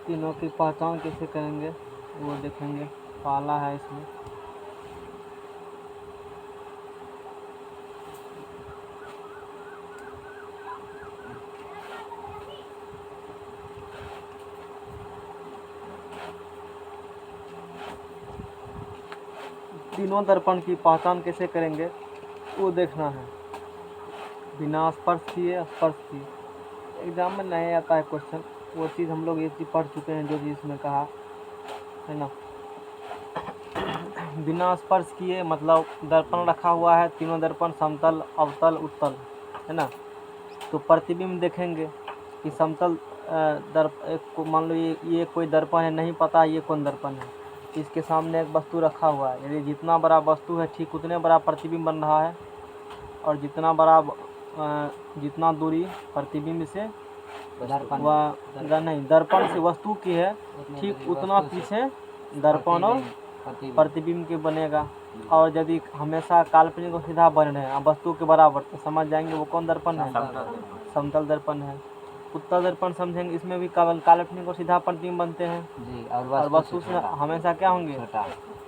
तीनों की पहचान कैसे करेंगे वो देखेंगे। पहला है इसमें तीनों दर्पण की पहचान कैसे करेंगे वो देखना है। बिना स्पर्श किए स्पर्श किए एग्जाम में नहीं आता है क्वेश्चन, वो चीज़ हम लोग ये चीज़ पढ़ चुके हैं जो चीज़ इसमें कहा है ना। बिना स्पर्श किए मतलब दर्पण रखा हुआ है, तीनों दर्पण समतल अवतल उत्तल है ना। तो प्रतिबिंब देखेंगे कि समतल को मान लो ये कोई दर्पण है, नहीं पता ये कौन दर्पण है। इसके सामने एक वस्तु रखा हुआ है, यदि जितना बड़ा वस्तु है ठीक उतने बड़ा प्रतिबिंब बन रहा है, और जितना दूरी प्रतिबिंब से दर्पण से वस्तु की है ठीक उतना पीछे दर्पण और प्रतिबिंब के बनेगा। और यदि हमेशा काल्पनिक और सीधा बन रहे हैं वस्तु के बराबर तो समझ जाएंगे वो कौन दर्पण है, समतल दर्पण है। उत्तल दर्पण समझेंगे, इसमें भी काल्पनिक और सीधा प्रतिबिंब बनते हैं जी, और वस्तु से हमेशा क्या होंगे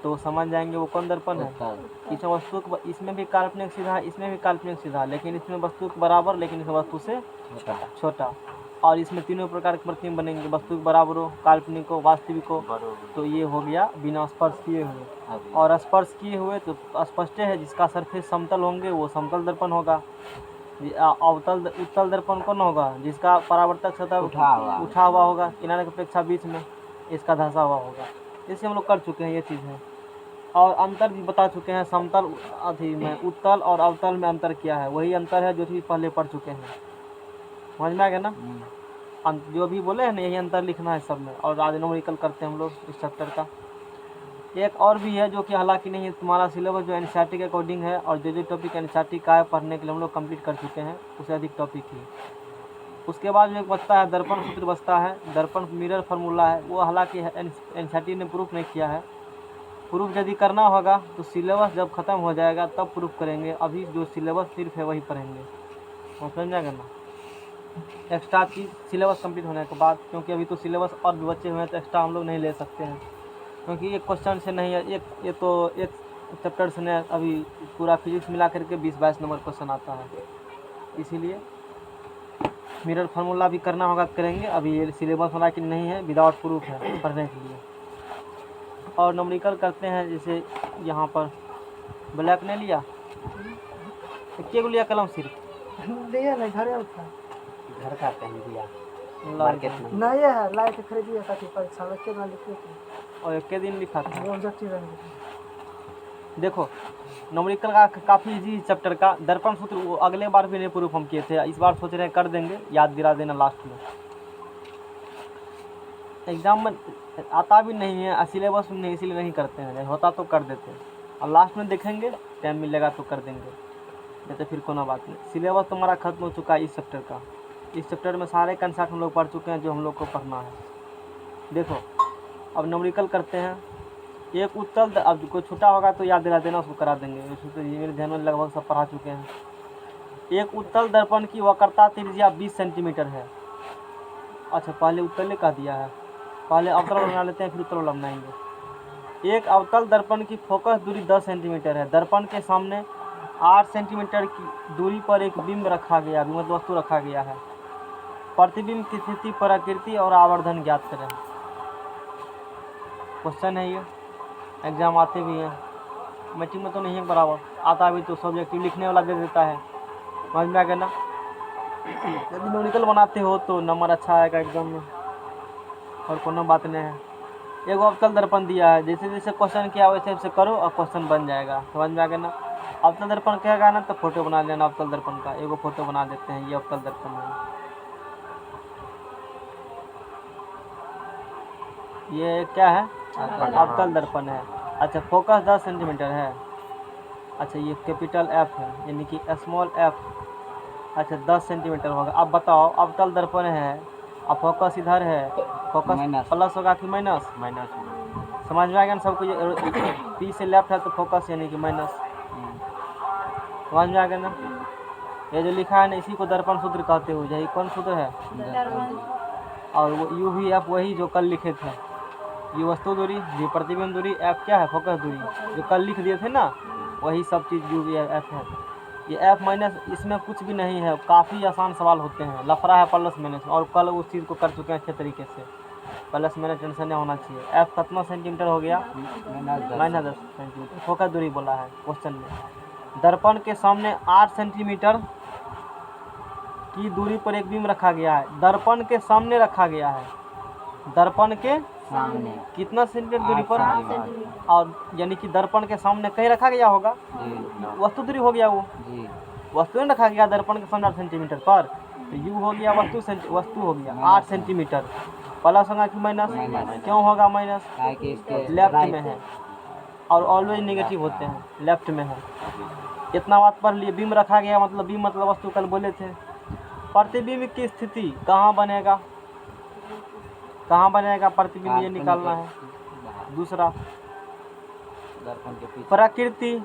तो समझ जाएंगे वो कौन दर्पण है। इसमें वस्तु इसमें भी काल्पनिक सीधा, इसमें भी काल्पनिक सीधा, लेकिन इसमें वस्तु के बराबर लेकिन इस वस्तु से छोटा। और इसमें तीनों प्रकार के प्रतिबिंब बनेंगे, वस्तु के बराबर हो, काल्पनिक हो, वास्तविक हो। तो ये हो गया बिना स्पर्श किए हुए। और स्पर्श किए हुए तो स्पष्ट है, जिसका सरफेस समतल होंगे वो समतल दर्पण होगा। उत्तल दर्पण कौन होगा, जिसका परावर्तक सतह उठा हुआ होगा, किनारे की अपेक्षा बीच में इसका धंसा हुआ होगा। इसे हम लोग कर चुके हैं ये चीज़ है। और अंतर भी बता चुके हैं, समतल अथी में उत्तल और अवतल में अंतर क्या है, वही अंतर है जो चीज़ पहले पढ़ चुके हैं। समझ में आ गया ना। जो भी बोले हैं ना यही अंतर लिखना है सब में। और आज न्यूमेरिकल करते हैं हम लोग इस चैप्टर का। एक और भी है जो कि हालांकि नहीं तुम्हारा सिलेबस जो एनसीईआरटी के अकॉर्डिंग है, और जो टॉपिक एनसीईआरटी का है पढ़ने के लिए हम लोग कंप्लीट कर चुके हैं, उससे अधिक टॉपिक ही। उसके बाद जो एक बचता है दर्पण सूत्र बचता है, दर्पण मिरर फार्मूला है, वो हालांकि एनसीईआरटी ने प्रूफ नहीं किया है। प्रूफ यदि करना होगा तो सिलेबस जब ख़त्म हो जाएगा तब प्रूफ करेंगे, अभी जो सिलेबस सिर्फ है वही पढ़ेंगे। समझ जाएगा ना। एक्स्ट्रा चीज़ सिलेबस कंप्लीट होने के बाद, क्योंकि अभी तो सिलेबस और भी बचे हुए हैं तो एक्स्ट्रा हम लोग नहीं ले सकते हैं, क्योंकि एक क्वेश्चन से नहीं है, एक चैप्टर से नहीं, अभी पूरा फिजिक्स मिला करके 20-22 नंबर क्वेश्चन आता है। इसीलिए मिरर फार्मूला भी करना होगा करेंगे, अभी ये सिलेबस वाला कि नहीं है, विदाउट प्रूफ है पढ़ने के लिए। और न्यूमेरिकल करते हैं, जैसे यहाँ पर ब्लैक ने लिया, क्या लिया कलम सिर्फ लिया नहीं, घर का कहीं दिया मार्केट में नहीं है, लाए थे खरीदिए ताकि परीक्षा में के ना लिखे थे और एक दिन लिखा था। वो ऑब्जेक्टिव है। देखो न्यूमेरिकल का काफ़ी इजी चैप्टर का दर्पण सूत्र, वो अगले बार भी नहीं प्रूफ हम किए थे, इस बार सोच रहे हैं कर देंगे, याद दिला देना लास्ट में। एग्जाम में आता भी नहीं है, सिलेबस में नहीं, इसीलिए नहीं करते हैं, होता तो कर देते हैं, और लास्ट में देखेंगे टाइम मिलेगा तो कर देंगे, नहीं तो फिर कोई बात नहीं। सिलेबस तुम्हारा खत्म हो चुका है इस चैप्टर का। इस चैप्टर में सारे कंसेप्ट हम लोग पढ़ चुके हैं जो हम लोग को पढ़ना है। देखो अब न्यूमेरिकल करते हैं। एक उत्तल, अब कोई छोटा होगा तो याद दिला देना, उसको करा देंगे, उसको ये मेरे ध्यान में लगभग सब पढ़ा चुके हैं। एक उत्तल दर्पण की वक्रता त्रिज्या 20 सेंटीमीटर है। अच्छा पहले उत्तल का दिया है, पहले अवतल बना लेते हैं फिर उत्तल वाला बनाएंगे। एक अवतल दर्पण की फोकस दूरी 10 सेंटीमीटर है। दर्पण के सामने 8 सेंटीमीटर की दूरी पर एक बिंब रखा गया, मतलब वस्तु रखा गया है। प्रतिबिंब की स्थिति, प्रकृति और आवर्धन ज्ञात करें। क्वेश्चन है ये, एग्जाम आते भी हैं, मैट्रिक में तो नहीं है बराबर, आता भी तो सब्जेक्टिव लिखने वाला दे देता है। समझ में आ गया ना। यदि न्यूमेरिकल बनाते हो तो नंबर अच्छा आएगा एग्जाम में, और कोनो बात नहीं है। एगो अवतल दर्पण दिया है, जैसे जैसे क्वेश्चन किया वैसे वैसे करो और क्वेश्चन बन जाएगा। समझ में आ गया ना। अवतल दर्पण कहेगा ना तो फोटो बना लेना अवतल दर्पण का, एगो फोटो बना देते हैं, ये अवतल दर्पण है, ये क्या है अवतल दर्पण है। अच्छा फोकस 10 सेंटीमीटर है, अच्छा ये कैपिटल एफ है, यानी कि स्मॉल एफ। अच्छा 10 सेंटीमीटर होगा। अब बताओ, अवतल दर्पण है, अब फोकस इधर है, फोकस माइनस। प्लस होगा कि माइनस? माइनस। समझ में आ गया ना सबको? ये पी से लेफ्ट है तो फोकस यानी कि माइनस। समझ में आ गया ना? ये जो लिखा है ना, इसी को दर्पण सूत्र कहते हो। यही कौन सूत्र है? और वो यू भी एफ वही जो कल लिखे थे। यू वस्तु दूरी, जी प्रतिबिंब दूरी, एफ क्या है? फोकस दूरी, जो कल लिख दिए थे ना, वही सब चीज़ यू भी एफ है। ये एफ माइनस, इसमें कुछ भी नहीं है। काफ़ी आसान सवाल होते हैं, लफड़ा है प्लस माइनस, और कल उस चीज़ को कर चुके हैं अच्छे तरीके से। प्लस माइनस टेंशन नहीं होना चाहिए। एफ कितना सेंटीमीटर हो गया? Minus 10 centimetre. फोकस दूरी बोला है क्वेश्चन में। दर्पण के सामने 8 सेंटीमीटर की दूरी पर एक बीम रखा गया है। दर्पण के सामने रखा गया है। दर्पण के सामने कितना सेंटीमीटर दूरी 8 पर? सेंटीमीटर। और यानी कि दर्पण के सामने कहीं रखा गया होगा। जी वस्तु दूरी हो गया वो, जी। वस्तु में रखा गया दर्पण के सामने 8 सेंटीमीटर पर, तो यू हो गया वस्तु हो गया 8 सेंटीमीटर। प्लस होगा कि माइनस? माइनस। क्यों होगा माइनस? ताकि इसके लेफ्ट राइट में है, और ऑलवेज नेगेटिव होते हैं, लेफ्ट में है। इतना बात पर लिए बीम रखा गया, मतलब बीम मतलब वस्तु कल बोले थे। प्रतिबिंब की स्थिति कहाँ बनेगा? कहाँ बनेगा प्रतिबिंब, ये निकालना है। दूसरा, दर्पण के पीछे। प्रकृति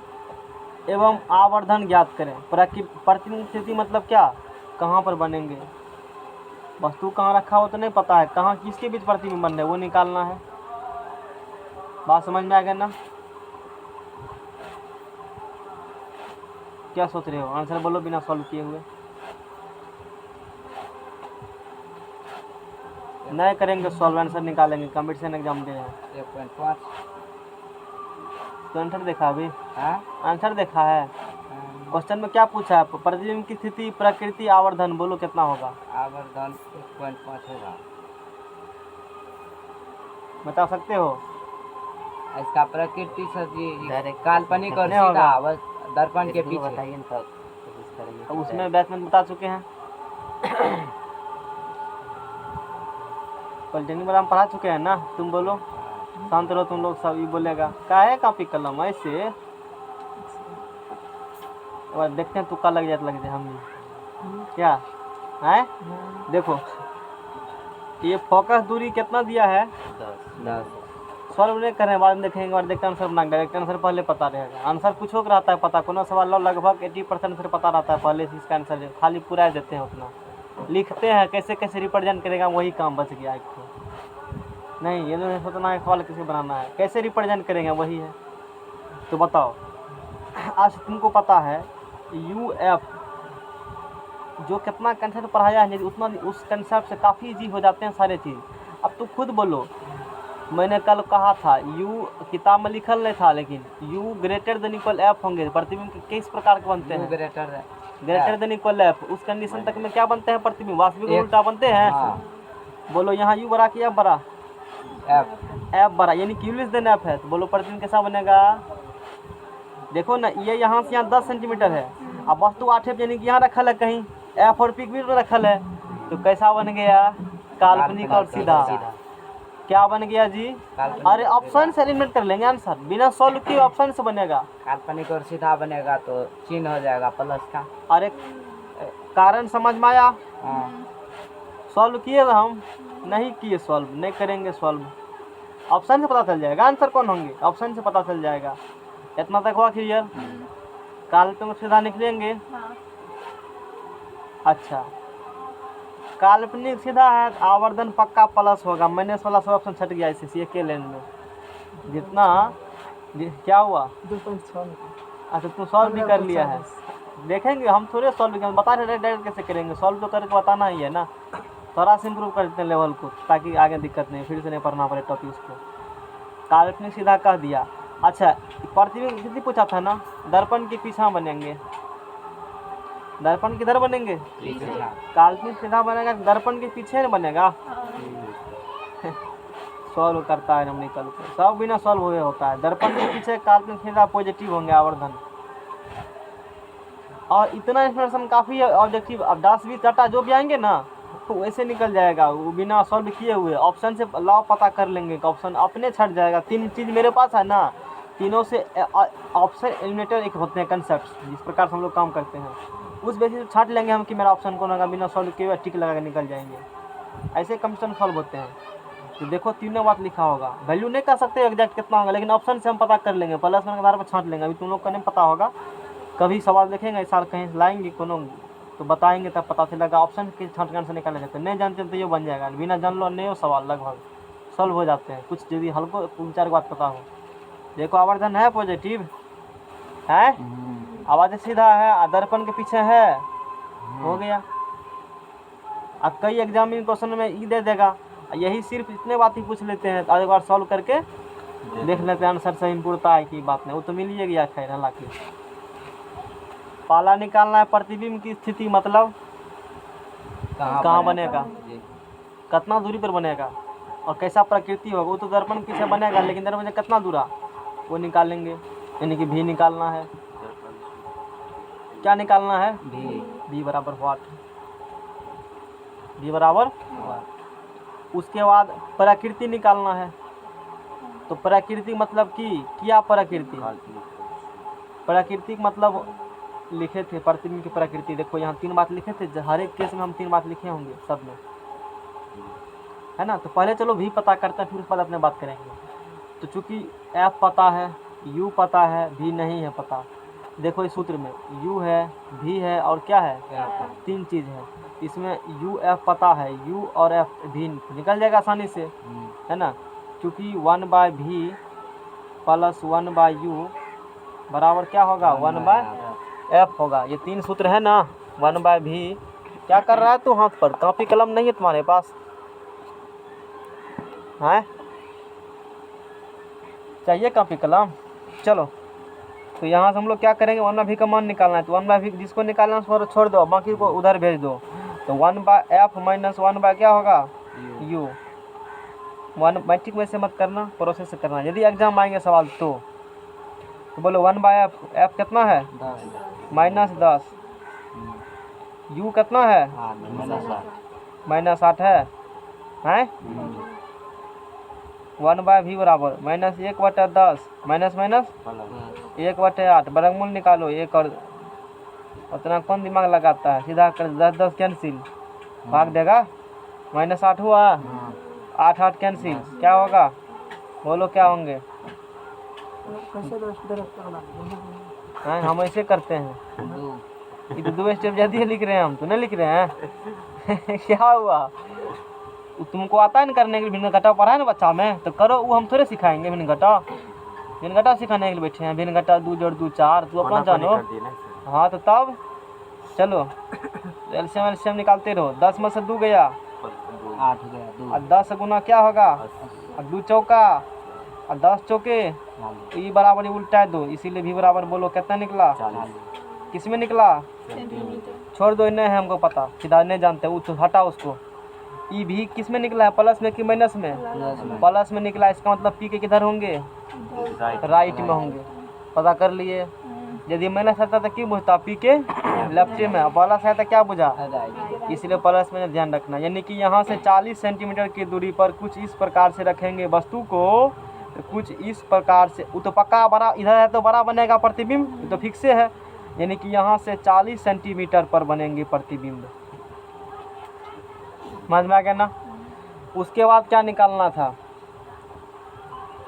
एवं आवर्धन ज्ञात करें। प्रतिबिंब की स्थिति मतलब क्या? कहाँ पर बनेंगे? वस्तु कहाँ रखा हो तो नहीं पता है, कहाँ किसके बीच प्रतिबिंब बन रहे वो निकालना है। बात समझ में आ गया ना? क्या सोच रहे हो? आंसर बोलो बिना सॉल्व किए हुए। नहीं करेंगे सॉल्व, आंसर निकालेंगे। कंपटीशन एग्जाम दे रहे हैं। 1.5। तो आंसर देखा अभी? हाँ आंसर देखा है? क्वेश्चन में क्या पूछा है? प्रतिबिंब की स्थिति, प्रकृति, आवर्धन, बोलो कितना होगा? आवर्धन 1.5 होगा। बता सकते हो? इसका प्रकृति से जी Direct काल्पनिक और नहीं होगा। सीधा बस दर्पण के पीछे। बताइए ना, तब कोशिश करेंगे। अब उसमें बैट्समैन बता चुके हैं। पॉलिटेक्निक में हम पढ़ा चुके हैं ना। तुम बोलो, शांत रहो तुम लोग, सब ये बोलेगा का है कॉपी कलम ऐसे। और देखते हैं तुक्का लग जाए हम भी। क्या है? देखो ये फोकस दूरी कितना दिया है? 10। सॉल्व नहीं कर रहे हैं, बाद में देखेंगे और देखते आंसर बना। डायरेक्ट आंसर पहले पता रहेगा। आंसर कुछ हो रहता है पता, कोनो सवाल लगभग 80% आंसर पता रहता है पहले से। इसका आंसर खाली पूरा देते हैं, उतना लिखते हैं कैसे कैसे रिप्रेजेंट करेगा, वही काम बच गया एक तो। नहीं ये नहीं सोचना है सवाल कैसे बनाना है, कैसे रिप्रेजेंट करेंगे वही है। तो बताओ, आज तुमको पता है यू एफ जो कितना कंसेप्ट पढ़ाया है, उतना उस कंसेप्ट से काफ़ी ईजी हो जाते हैं सारे चीज़। अब तो खुद बोलो, मैंने कल कहा था यू किताब में लिखल नहीं था, लेकिन you greater than equal F होंगे। प्रतिबिंब किस प्रकार के बनते हैं? Greater than equal F. उस कंडीशन तक में क्या बनते हैं प्रतिबिंब? वास्तविक उल्टा बनते हैं। हाँ। बोलो यहाँ यू बड़ा कि एफ बड़ा? एफ। एफ बड़ा, यानी कि लेस देन एफ है। तो बोलो प्रतिबिंब कैसा बनेगा? देखो ना, ये यहाँ से यहाँ 10 सेंटीमीटर है, अब वस्तु 8 है, यानी कि यहाँ रखल है कहीं, एफ और पिक भी रखल है। तो कैसा बन गया? काल्पनिक और सीधा। क्या बन गया जी? अरे ऑप्शन से एलिमिनेट कर लेंगे आंसर, बिना सॉल्व किए ऑप्शन से बनेगा। काल्पनिक और सीधा बनेगा तो चिन्ह हो जाएगा प्लस का। अरे कारण समझ में आया? हाँ। सॉल्व किए तो हम नहीं किए, सॉल्व नहीं करेंगे। सॉल्व ऑप्शन से पता चल जाएगा आंसर कौन होंगे, ऑप्शन से पता चल जाएगा। इतना तक हुआ क्लियर? काल्पनिक सीधा निकलेंगे। अच्छा काल्पनिक सीधा है, आवर्धन पक्का प्लस होगा। माइनस वाला सब ऑप्शन छट गया इसे के लेन में। जितना क्या हुआ? 2.6। अच्छा तुम सॉल्व भी कर लिया है, देखेंगे हम थोड़े सॉल्व करेंगे, बता रहे डायरेक्ट कैसे करेंगे। सॉल्व तो करके बताना ही है ना, थोड़ा सा इम्प्रूव कर देते हैं लेवल को, ताकि आगे दिक्कत नहीं, फिर से नहीं पढ़ना पड़े टॉपिक को। काल्पनिक सीधा कह दिया। अच्छा प्रतिबिंब स्थिति पूछा था ना, दर्पण के पीछा बनेंगे। दर्पण किधर बनेंगे? काल्पनिक सीधा बनेगा, दर्पण के पीछे न बनेगा। सॉल्व करता है नम्बर को, सब बिना सॉल्व हुए होता है। दर्पण के पीछे काल्पनिक सीधा पॉजिटिव होंगे आवर्धन। और इतना इंफॉर्मेशन काफ़ी है ऑब्जेक्टिव। अब 10-20 डाटा जो भी आएंगे ना, तो वैसे निकल जाएगा वो बिना सॉल्व किए हुए। ऑप्शन से लाओ पता कर लेंगे, ऑप्शन अपने छट जाएगा। 3 चीज़ मेरे पास है ना, तीनों से ऑप्शन एलिमिनेटर एक होते हैं कंसेप्ट, जिस प्रकार से हम लोग काम करते हैं उस बेसिस पे छांट लेंगे हम कि मेरा ऑप्शन कौन होगा, बिना सॉल्व किए टिक लगा के निकल जाएंगे। ऐसे कंडीशन सॉल्व होते हैं। तो देखो तीनों बात लिखा होगा, वैल्यू नहीं कर सकते एग्जैक्ट कितना होगा, लेकिन ऑप्शन से हम पता कर लेंगे, प्लस वन के आधार पर छांट लेंगे। अभी तुम लोग को नहीं पता होगा, कभी सवाल देखेंगे ऐसा कहीं लाएंगे कोनो तो बताएंगे, तब पता चलेगा ऑप्शन के छांट से निकाले जाते हैं। नहीं जानते तो ये बन जाएगा, बिना जान लो नहीं हो सवाल लगभग सॉल्व हो जाते हैं, कुछ यदि हल्को 3-4 बात पता हो। देखो आवर्धन है पॉजिटिव है, आवाज सीधा है, दर्पण के पीछे है, हो गया। अब कई एग्जामिन क्वेश्चन में ई दे देगा, यही सिर्फ इतने बात ही पूछ लेते हैं, एक बार सॉल्व करके देख लेते हैं आंसर सही पूर्णता है कि बात नहीं, वो तो मिल ही गया खैर। हालांकि पाला निकालना है प्रतिबिंब की स्थिति, मतलब कहाँ बनेगा, कितना दूरी पर बनेगा और कैसा प्रकृति होगा। वो तो दर्पण पीछे बनेगा, लेकिन दर्पण से कितना दूरा वो निकालेंगे, यानी कि भी निकालना है। क्या निकालना है, भी बराबर व्हाट, भी बराबर। उसके बाद प्रकृति निकालना है, तो प्रकृति मतलब कि क्या प्रकृति, प्रकृति मतलब लिखे थे प्रतिबिंब की प्रकृति। देखो यहाँ 3 बात लिखे थे, हर एक केस में हम 3 बात लिखे होंगे सब में, है ना। तो पहले चलो भी पता करते हैं, फिर उसके बाद अपने बात करेंगे। तो चूंकि एफ पता है, यू पता है, भी नहीं है पता। देखो इस सूत्र में यू है, भी है और क्या है, 3 चीज़ है। इसमें यू एफ पता है, यू और एफ भी निकल जाएगा आसानी से, है ना। क्योंकि 1/v + 1/u बराबर क्या होगा, 1/f होगा। ये 3 सूत्र है ना। 1/v क्या कर रहा है तू हाथ पर, कॉपी कलम नहीं है तुम्हारे पास है, चाहिए कॉपी कलम। चलो तो यहाँ से हम लोग क्या करेंगे, 1/v का मान निकालना है। तो 1/v जिसको निकालना है छोड़ दो, बाकी को उधर भेज दो। तो 1/f - 1/ क्या होगा, u। 1 मैट्रिक में से मत करना, प्रोसेस से करना। यदि एग्जाम आएंगे सवाल तो बोलो 1/f, f कितना है, -10, u कितना है, -8 है, हैं। 1/v बराबर -1/10 -1/8 वर्गमूल निकालो। एक और उतना कौन दिमाग लगाता है, सीधा कर 10 कैंसिल, भाग देगा, -8 हुआ, 8 कैंसिल, क्या होगा बोलो, क्या होंगे। हैं हम ऐसे करते हैं, ये तो 2 स्टेप जल्दी लिख रहे हैं हम, तो नहीं लिख रहे हैं क्या हुआ, तुमको आता है ना करने के लिए, भिन्न घटा पढ़ा है ना बच्चा में, तो करो। वो हम थोड़े सिखाएंगे, भिन्न घटा सिखाने के लिए बैठे हैं। भिन्न घटा 2 + 2 4, तू अपना जानो। हाँ तो तब चलो एलसीएम निकालते रहो। 10 में से 2 गया, 8 गया, 10 गुना क्या होगा, 2 चौका, 10 चौके, तो ये बराबर उल्टा है 2, इसीलिए भी बराबर बोलो कितना निकला, किस में निकला, छोड़ दो, नहीं है हमको पता, सीधा नहीं जानते, वो तो हटा उसको। ई भी किस में निकला है, प्लस में कि माइनस में, प्लस में निकला। इसका मतलब पी के किधर होंगे, राइट में होंगे, पता कर लिए। यदि माइनस आता तो क्यों बुझता, पी के लेफ्ट में, प्लस आता क्या बुझा, इसलिए प्लस में ध्यान रखना। यानी कि यहाँ से 40 सेंटीमीटर की दूरी पर कुछ इस प्रकार से रखेंगे वस्तु को, तो कुछ इस प्रकार से, वो तो पक्का बड़ा इधर है तो बड़ा बनेगा प्रतिबिंब, तो फिक्स है। यानी कि यहाँ से 40 सेंटीमीटर पर बनेंगे प्रतिबिंब, समझ में आ गया ना। उसके बाद क्या निकालना था,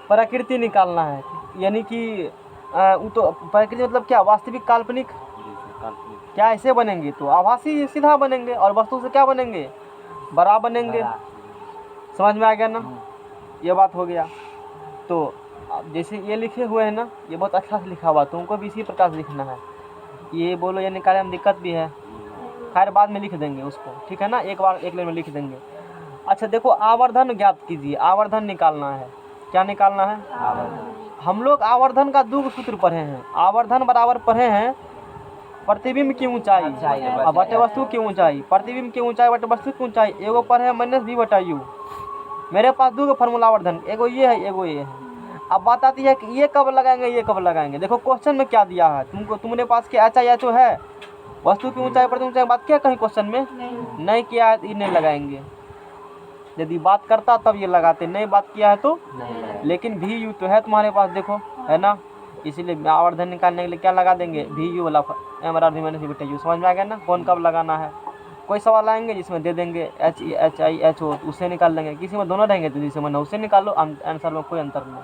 प्रकृति निकालना है। यानी कि वो तो प्रकृति मतलब क्या, वास्तविक काल्पनिक, क्या ऐसे बनेंगे तो आभासी सीधा बनेंगे, और वस्तु से क्या बनेंगे, बड़ा बनेंगे। समझ में आ गया ना, ये बात हो गया। तो जैसे ये लिखे हुए हैं ना, ये बहुत अच्छा से लिखा हुआ, तुमको भी इसी प्रकार से लिखना है। ये बोलो ये निकालने में दिक्कत भी है, खैर बाद में लिख देंगे उसको, ठीक है ना, एक बार एक लाइन में लिख देंगे। अच्छा देखो आवर्धन ज्ञात कीजिए, आवर्धन निकालना है। क्या निकालना है, हम लोग आवर्धन का 2 सूत्र पढ़े हैं। आवर्धन बराबर पढ़े हैं प्रतिबिंब की ऊंचाई बटे वस्तु की ऊंचाई, प्रतिबिंब की ऊंचाई बटे वस्तु की ऊंचाई। एगो पढ़े हैं -v/u। मेरे पास 2 फार्मूला आवर्धन, एगो ये है, एगो ये है। अब बात आती है कि ये कब लगाएंगे, ये कब लगाएंगे। देखो क्वेश्चन में क्या दिया है तुमको, तुम्हारे पास क्या HIHO है, वस्तु की ऊंचाई प्रति ऊंचाई बात क्या कहीं क्वेश्चन में नहीं किया है, ये नहीं लगाएंगे। यदि बात करता तब ये लगाते, नहीं बात किया है तो नहीं। लेकिन भी यू तो है तुम्हारे पास, देखो है ना। इसीलिए आवर्धन निकालने के लिए क्या लगा देंगे, वी यू वाला एम बराबर वी माइनस वी बटे यू। समझ में आ गया ना कौन कब लगाना है। कोई सवाल आएंगे जिसमें दे देंगे H E H I H O, उससे निकाल लेंगे। किसी में दोनों रहेंगे तो जिससे मन उससे निकाल लो। आंसर में कोई अंतर नहीं,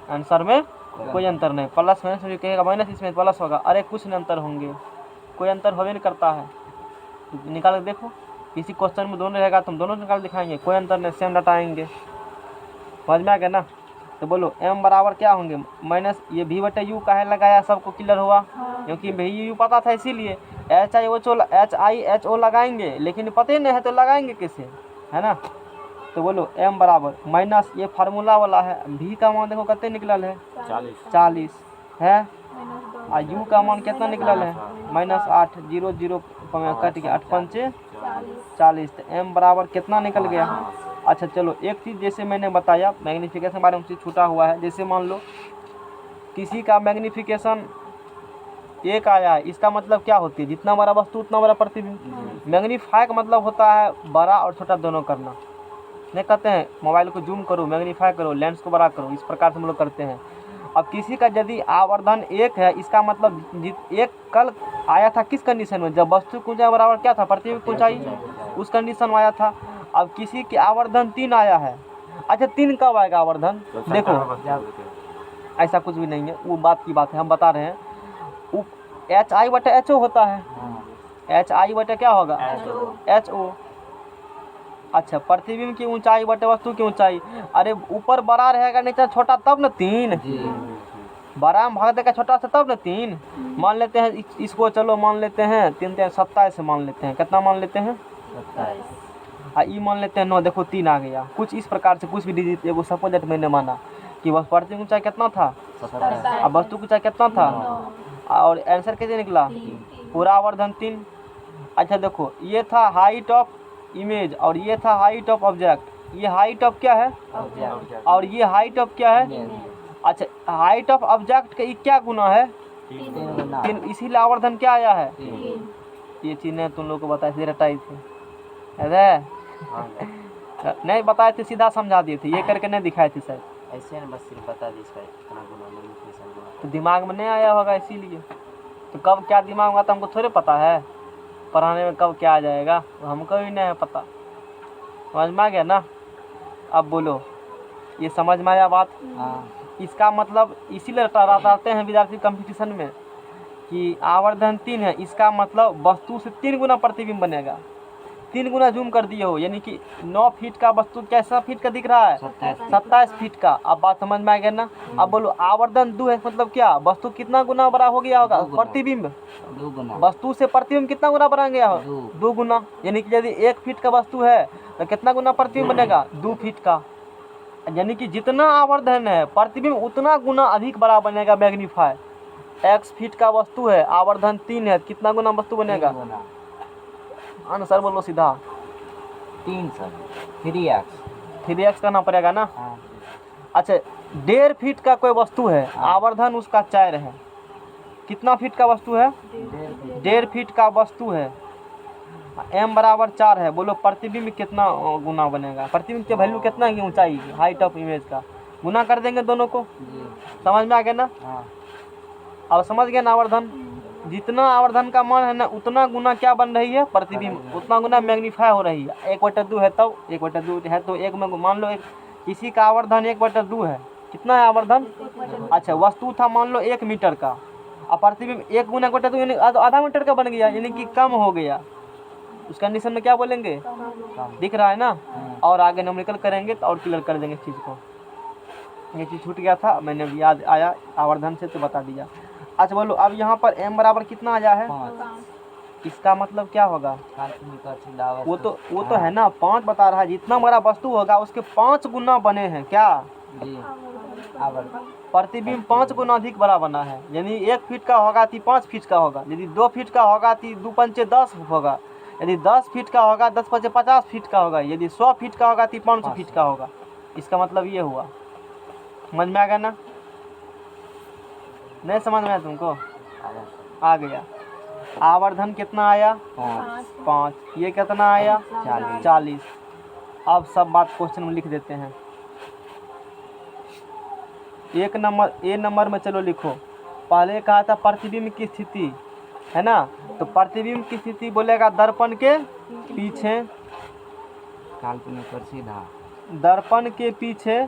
आंसर में कोई अंतर नहीं। प्लस माइनस में कहेगा माइनस, इसमें प्लस होगा। अरे कुछ नहीं अंतर होंगे, कोई अंतर होवे नहीं करता है। निकाल के देखो, किसी क्वेश्चन में दोनों रहेगा तो हम दोनों निकाल दिखाएंगे, कोई अंतर नहीं, सेम डाटा आएंगे। समझ में आ गया ना। तो बोलो m बराबर क्या होंगे, माइनस ये v बटे यू काहे लगाया, सबको क्लियर हुआ, क्योंकि वी यू पता था इसीलिए। एच आई एच ओ लगाएंगे, लेकिन पता ही नहीं है तो लगाएंगे कैसे, है ना। तो बोलो m बराबर माइनस ये फार्मूला वाला है, v का मान देखो कितने निकलल है 40 है, और u का मान कितना निकलल है -8, 0 0 कट गया, 8 पंचे 40। तो m बराबर कितना निकल गया। अच्छा चलो एक चीज़ जैसे मैंने बताया मैग्नीफिकेशन के बारे में छूटा हुआ है। जैसे मान लो किसी का मैग्नीफिकेशन 1 आया है, इसका मतलब क्या होती है, जितना बड़ा वस्तु उतना बड़ा प्रतिबिंब। मैग्नीफाई का मतलब होता है बड़ा और छोटा दोनों करना। नहीं कहते हैं मोबाइल को जूम करो, मैग्नीफाई करो, लेंस को बड़ा करो, इस प्रकार से हम लोग करते हैं। अब किसी का यदि आवर्धन 1 है, इसका मतलब एक कल आया था किस कंडीशन में, जब वस्तु की ऊंचाई बराबर क्या था, प्रतिबिंब की ऊंचाई, उस कंडीशन में आया था। अब किसी की आवर्धन 3 आया है। अच्छा 3 कब आएगा आवर्धन, देखो ऐसा कुछ भी नहीं है, वो बात की बात है, हम बता रहे हैं। एच आई बटे एच ओ होता है, एच आई बटे क्या होगा एच ओ। अच्छा प्रतिबिंब की ऊंचाई बटे वस्तु की ऊंचाई, अरे ऊपर बड़ा रहेगा नीचे छोटा तब न 3, बड़ा में भाग देगा छोटा से तब न 3। मान लेते हैं इसको, चलो मान लेते हैं 3 3 27 मान लेते हैं, कितना मान लेते हैं 27, ई मान लेते हैं 9। देखो 3 आ गया। कुछ इस प्रकार से कुछ भी डिजिट, एगो सपोज दैट मैंने माना कि वह प्रतिबिंब की ऊंचाई कितना था 27, अब वस्तु की ऊंचाई कितना था, और आंसर कैसे निकला पूरा आवर्धन 3। अच्छा देखो ये था हाइट ऑफ इमेज और ये था हाइट ऑफ ऑब्जेक्ट, ये हाइट ऑफ क्या है और ये हाइट ऑफ क्या है। अच्छा हाइट ऑफ ऑब्जेक्ट का क्या गुना है 3, इसीलिए आवर्धन क्या आया है। ये चीज़ ने तुम लोग को बताया थी, रटाई थी, अरे नहीं बताए थे, सीधा समझा दिए थे, ये करके नहीं दिखाए थे सर, ऐसे ना बस सिर्फ बता दी इसका इतना गुना नहीं, तो दिमाग में नहीं आया होगा इसीलिए। तो कब क्या दिमाग में आता हमको थोड़े पता है, पढ़ाने में कब क्या आ जाएगा हमको भी नहीं है पता। समझ में आ गया ना। अब बोलो ये समझ में आया बात। इसका मतलब इसीलिए रटाते हैं विद्यार्थी कंपटीशन में कि आवर्धन 3 है, इसका मतलब वस्तु से 3 गुना प्रतिबिंब बनेगा। 3 गुना जूम कर दिए हो, यानी कि 9 फीट का वस्तु कैसा फीट का दिख रहा है 27 फीट का। अब बात समझ में आ गया ना। अब बोलो आवर्धन 2 है, मतलब क्या, वस्तु कितना गुना बड़ा हो गया होगा, प्रतिबिंब 2 गुना, वस्तु से प्रतिबिंब कितना गुना बढ़ा गया हो 2 गुना। यानी कि यदि 1 फीट का वस्तु है तो कितना गुना प्रतिबिंब बनेगा 2 फीट का। यानी कि जितना आवर्धन है प्रतिबिंब उतना गुना अधिक बड़ा बनेगा मैग्नीफाई। x फीट का वस्तु है, आवर्धन 3 है, कितना गुना वस्तु बनेगा, आंसर बोलो सीधा 3 सर 3x करना पड़ेगा ना। अच्छा 1.5 फीट का कोई वस्तु है, आवर्धन उसका 4 है, कितना फीट का वस्तु है 1.5 फीट का वस्तु है, m बराबर 4 है। बोलो प्रतिबिंब कितना गुना बनेगा, प्रतिबिंब की वैल्यू कितना है, ऊंचाई हाइट ऑफ इमेज का गुना कर देंगे दोनों को। समझ में आ गया ना। अब समझ गया ना, आवर्धन जितना आवर्धन का मान है ना उतना गुना क्या बन रही है प्रतिबिंब, उतना गुना मैग्नीफाई हो रही है। 1/2 है तब 1/2 है तो एक में मान लो किसी का आवर्धन 1/2 है, कितना है आवर्धन। अच्छा वस्तु था मान लो 1 मीटर का, और प्रतिबिंब 1 गुना 1/2 यानी आधा मीटर का बन गया, यानी कि कम हो गया। उस कंडीशन में क्या बोलेंगे, दिख रहा है ना। और आगे न्यूमेरिकल करेंगे तो और क्लियर कर देंगे इस चीज़ को। ये चीज़ छूट गया था, मैंने याद आया आवर्धन से तो बता दिया। अच्छा बोलो अब यहाँ पर m बराबर कितना आया है 5, इसका मतलब क्या होगा, वो तो है ना 5 बता रहा है, जितना बड़ा वस्तु होगा उसके 5 गुना बने हैं क्या प्रतिबिंब 5 गुना अधिक बड़ा बना है। यानी 1 फीट का होगा तो 5 फीट का होगा, यदि 2 फीट का होगा तो 2 पंचे 10 होगा, यदि 10 फीट का होगा 10 पंचे 50 फीट का होगा, यदि 100 फीट का होगा तो 500 फीट का होगा। इसका मतलब ये हुआ। समझ में आ गया ना, नहीं समझ में आया तुमको, आ गया। आवर्धन कितना आया 5, ये कितना आया 40। अब सब बात क्वेश्चन में लिख देते हैं। एक नंबर ए नंबर में चलो लिखो। पहले कहा था प्रतिबिंब की स्थिति, है ना, तो प्रतिबिंब की स्थिति बोलेगा दर्पण के पीछे, काल्पनिक और सीधा। दर्पण के पीछे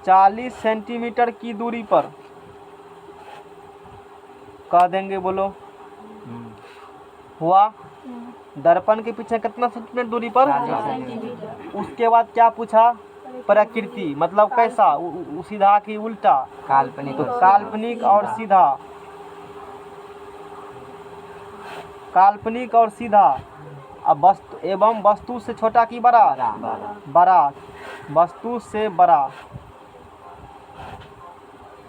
40 सेंटीमीटर की दूरी पर कह देंगे, बोलो हुआ। दर्पण के पीछे कितना सेंटीमीटर दूरी पर? 40 सेंटीमीटर। उसके बाद क्या पूछा? प्रकृति मतलब कैसा, सीधा की उल्टा? काल्पनिक तो और सीधा। काल्पनिक और सीधा, काल्पनिक और सीधा। अब वस्तु एवं वस्तु से छोटा की बड़ा? बड़ा। बड़ा, वस्तु से बड़ा।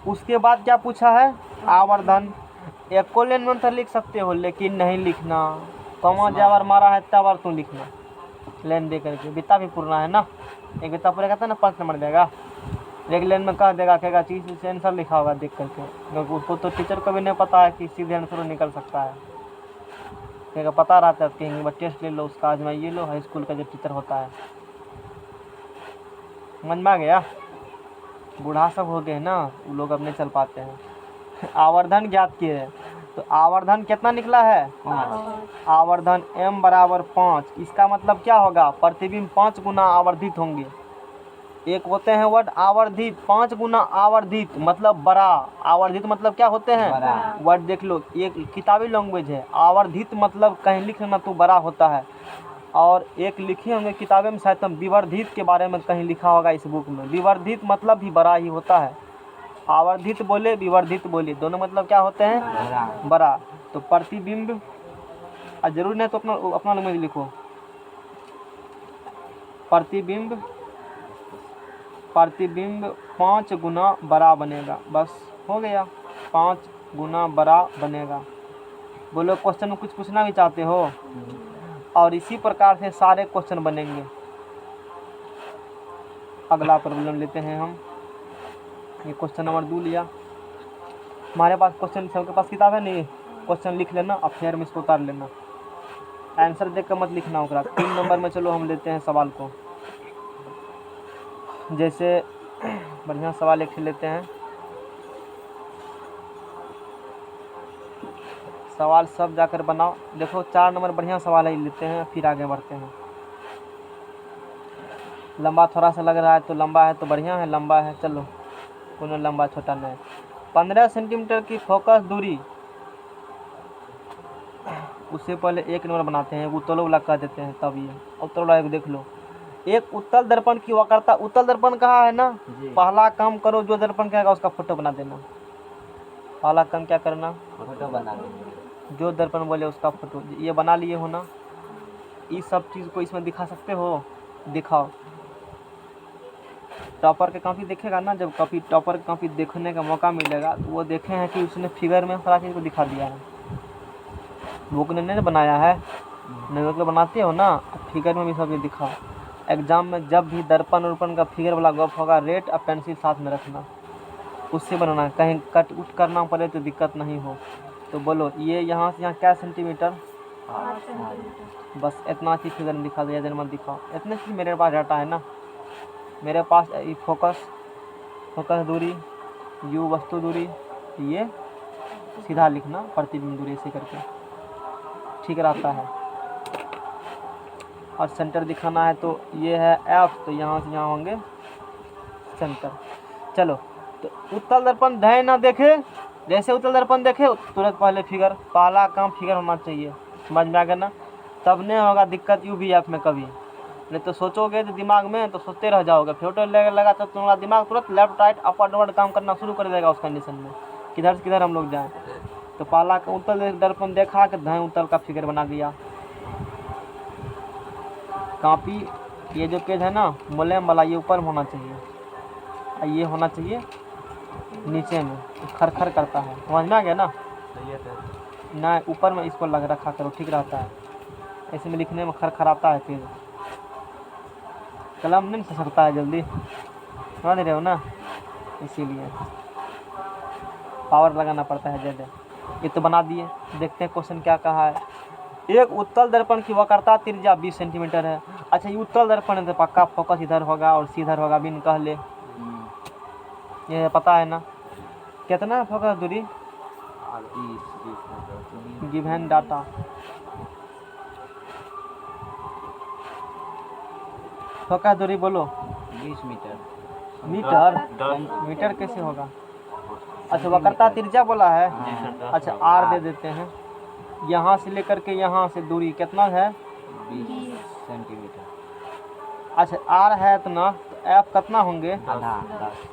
उसके बाद क्या पूछा है? आवर्धन। एक को लेन मंत्र लिख सकते हो लेकिन नहीं लिखना, कमा जावर मारा है तब तुम लिखना लेन दे करके। बिता भी पूरना है ना, एक बिता पूरा कहता है ना 5 नंबर देगा, एक लेन में कह देगा, कहेगा चीज से आंसर लिखा होगा देख करके, क्योंकि उसको तो टीचर को भी नहीं पता है कि सीधे आंसर निकल सकता है। कहेगा पता रहता है कहेंगे बस टेस्ट ले लो उसका, आजमाइए लो, हाई स्कूल का जो टीचर होता है। समझ में आ गया? बूढ़ा सब हो गए ना, वो लोग अब नहीं चल पाते हैं। आवर्धन ज्ञात किए, तो आवर्धन कितना निकला है? 5। आवर्धन m बराबर 5। इसका मतलब क्या होगा? प्रतिबिंब 5 गुना आवर्धित होंगे। एक होते हैं वर्ड आवर्धित, 5 गुना आवर्धित मतलब बड़ा। आवर्धित मतलब क्या होते हैं? बड़ा। वर्ड देख लो, ये किताबी लैंग्वेज है। आवर्धित मतलब कहीं लिख लेना तो बड़ा होता है, और एक लिखे होंगे किताबें में शायद विवर्धित के बारे में कहीं लिखा होगा इस बुक में। विवर्धित मतलब भी बड़ा ही होता है। आवर्धित बोले विवर्धित बोले, दोनों मतलब क्या होते हैं? बड़ा। बड़ा। तो प्रतिबिंब जरूर नहीं तो अपना लैंग्वेज लिखो। प्रतिबिंब 5 गुना बड़ा बनेगा, बस हो गया, 5 गुना बड़ा बनेगा। बोलो क्वेश्चन में कुछ पूछना भी चाहते हो? और इसी प्रकार से सारे क्वेश्चन बनेंगे। अगला प्रॉब्लम लेते हैं हम। ये क्वेश्चन नंबर 2 लिया। हमारे पास क्वेश्चन, सबके पास किताब है नहीं? क्वेश्चन लिख लेना और फिर में इसको उतार लेना, आंसर देख कर मत लिखना होगा। 3 नंबर में चलो हम लेते हैं सवाल को। जैसे बढ़िया सवाल एक लेते हैं। सवाल सब जाकर बनाओ। देखो 4 नंबर बढ़िया सवाल है, लेते हैं फिर आगे बढ़ते हैं। लंबा थोड़ा सा लग रहा है तो लंबा है तो बढ़िया है, लंबा है चलो, कोनो लंबा छोटा नहीं। 15 सेंटीमीटर की फोकस दूरी, उससे पहले 1 नंबर बनाते हैं, उत्तल वाला कह देते हैं। तब ये उत्तल वाला एक देख लो। एक उत्तल दर्पण की वक्रता, उत्तल दर्पण कहाँ है ना? पहला काम करो, जो दर्पण कहेगा उसका फोटो बना देना। पहला काम क्या करना? फोटो बना देंगे। जो दर्पण बोले उसका फोटो। ये बना लिए हो ना? इस सब चीज़ को इसमें दिखा सकते हो? दिखाओ। टॉपर के कॉपी देखेगा ना, जब कॉपी टॉपर की कॉपी देखने का मौका मिलेगा तो वो देखे हैं कि उसने फिगर में सारा चीज़ को दिखा दिया है। बुक ने नहीं बनाया है, नहीं तो बनाते हो ना, फिगर में भी सब ये दिखाओ। एग्जाम में जब भी दर्पण उर्पण का फिगर वाला गप होगा, रेट और पेंसिल साथ में रखना, उससे बनाना। कहीं कट उट करना पड़े तो दिक्कत नहीं हो। तो बोलो ये यहाँ से यहाँ क्या सेंटीमीटर? बस इतना चीज़ फिगर में दिखा दिया, इधर मत दिखाओ। इतने चीज़ मेरे पास डाटा है ना, मेरे पास फोकस दूरी, यू वस्तु दूरी, ये सीधा लिखना प्रतिबिंब दूरी, ऐसे करके ठीक रहता है। और सेंटर दिखाना है तो ये है एफ, तो यहाँ से यहाँ होंगे सेंटर। चलो, तो उत्तल दर्पण ध्यान ना देखे, जैसे उत्तल दर्पण देखे तुरंत पहले फिगर, पहला काम फिगर होना चाहिए। समझ में आ गया ना? तब नहीं होगा दिक्कत UVF में कभी। नहीं तो सोचोगे तो दिमाग में तो सोचते रह जाओगे, फोटो लगा तो तुम्हारा दिमाग तुरंत left right upper down calm करना शुरू कर देगा उस कंडीशन में, किधर से किधर हम लोग जाएं। तो पहला उत्तल दर्पण देखा कि धाए उत्तल का फिगर बना दिया। कॉपी ये जो पेज है ना मुलायम वाला, ये ऊपर में होना चाहिए, और ये होना चाहिए नीचे में, खरखर करता है। समझ में आ गया ना? ना ऊपर में इसको लग रखा करो, ठीक रहता है। ऐसे में लिखने में खरखराता है, फिर कलम नहीं खसकता है जल्दी, समझ रहे हो ना? इसीलिए पावर लगाना पड़ता है ज़्यादा। ये तो बना दिए। देखते हैं क्वेश्चन क्या कहा है। एक उत्तल दर्पण की वक्रता त्रिज्या 20 सेंटीमीटर है। अच्छा, ये उत्तल दर्पण है तो पक्का फोकस इधर होगा और सीधर होगा, बिन कह ले। ये पता है ना। कितना है फोकस दूरी? 30 गिवन डाटा। फोकस दूरी बोलो। 20 मीटर। मीटर? मीटर कैसे होगा? अच्छा वक्रता त्रिज्या बोला है। अच्छा आर दे देते हैं। यहाँ से लेकर के यहाँ से दूरी कितना है? 20 सेंटीमीटर। अच्छा आर है इतना, तो एफ कितना होंगे? आधा 10।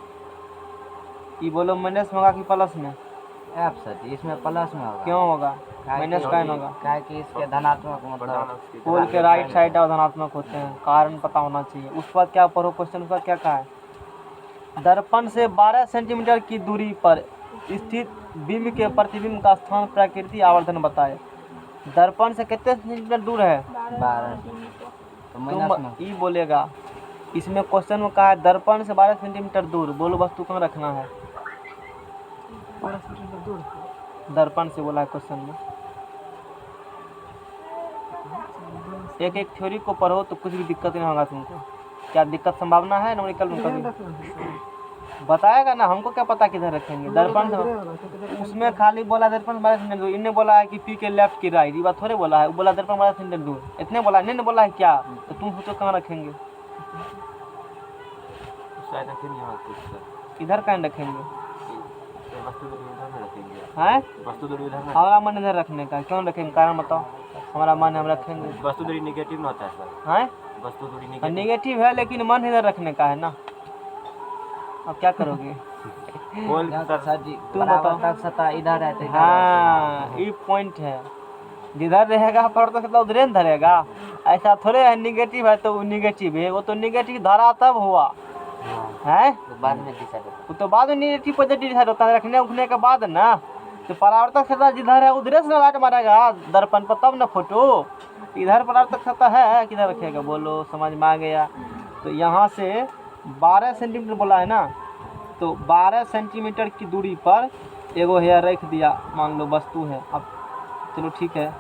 ये बोलो माइनस में होगा कि प्लस में? एफ सर जी इसमें प्लस में होगा। क्यों होगा? काहे माइनस कि- का होगा। काहे कि इसके धनात्मक मतलब पोल के राइट साइड और धनात्मक होते हैं, कारण पता होना चाहिए। उस पर क्या पढ़ो क्वेश्चन का क्या कहा है? दर्पण से 12 सेंटीमीटर की दूरी पर स्थित बिंब के प्रतिबिंब का स्थान प्रकृति आवर्धन बताए। दर्पण से कितने सेंटीमीटर दूर है? 12 तो माइनस में तुम ई बोलेगा। इसमें क्वेश्चन में कहा है दर्पण से 12 सेंटीमीटर दूर, बोलो वस्तु कहाँ रखना है? 12 सेंटीमीटर दूर। दर्पण से बोला है क्वेश्चन में। एक एक थ्योरी को पढ़ो तो कुछ भी दिक्कत नहीं होगा तुमको। क्या दिक्कत संभावना है न्यूमेरिकल में कभी? बताएगा ना, हमको क्या पता किधर रखेंगे। दर्पण से उसमें खाली बोला दर्पण से 12 सेंटीमीटर दूर, इनने बोला है कि पी के लेफ्ट की राइट, ये बात थोड़े बोला है। वो बोला दर्पण 12 सेंटीमीटर दूर, इतने बोला, इन्होंने बोला है क्या? तो तुम सोचो कहाँ रखेंगे? इधर कहीं रखेंगे हैं? हमारा मन इधर रखने का, क्यों रखेंगे? कारण बताओ। हमारा मन हम रखेंगे। वस्तु दूरी निगेटिव ना होता है सर। हैं? वस्तु दूरी निगेटिव है लेकिन मन इधर रखने का है ना। अब क्या करोगे? बोल सर जी तुम बराबर बताओ। तक सतह इधर है तो इधर हाँ ये पॉइंट है। जिधर रहेगा पर तो मतलब उधर धरेगा। ऐसा थोड़े है निगेटिव है तो निगेटिव है, वो तो निगेटिव धरा तब हुआ है। तो बाद में डिसाइड होगा। वो तो बाद में निगेटिव पॉजिटिव डिसाइड होता है, रखने उखने के बाद ना। तो परावर्तक सतह जिधर है उधर से लाइट मारेगा दर्पण पर, तब ना फोटो। इधर परावर्तक सतह है, किधर रखेगा बोलो? समझ में आ गया। तो यहाँ से 12 सेंटीमीटर बोला है ना, तो 12 सेंटीमीटर की दूरी पर एगो हेयर रख दिया, मान लो वस्तु है। अब चलो ठीक है,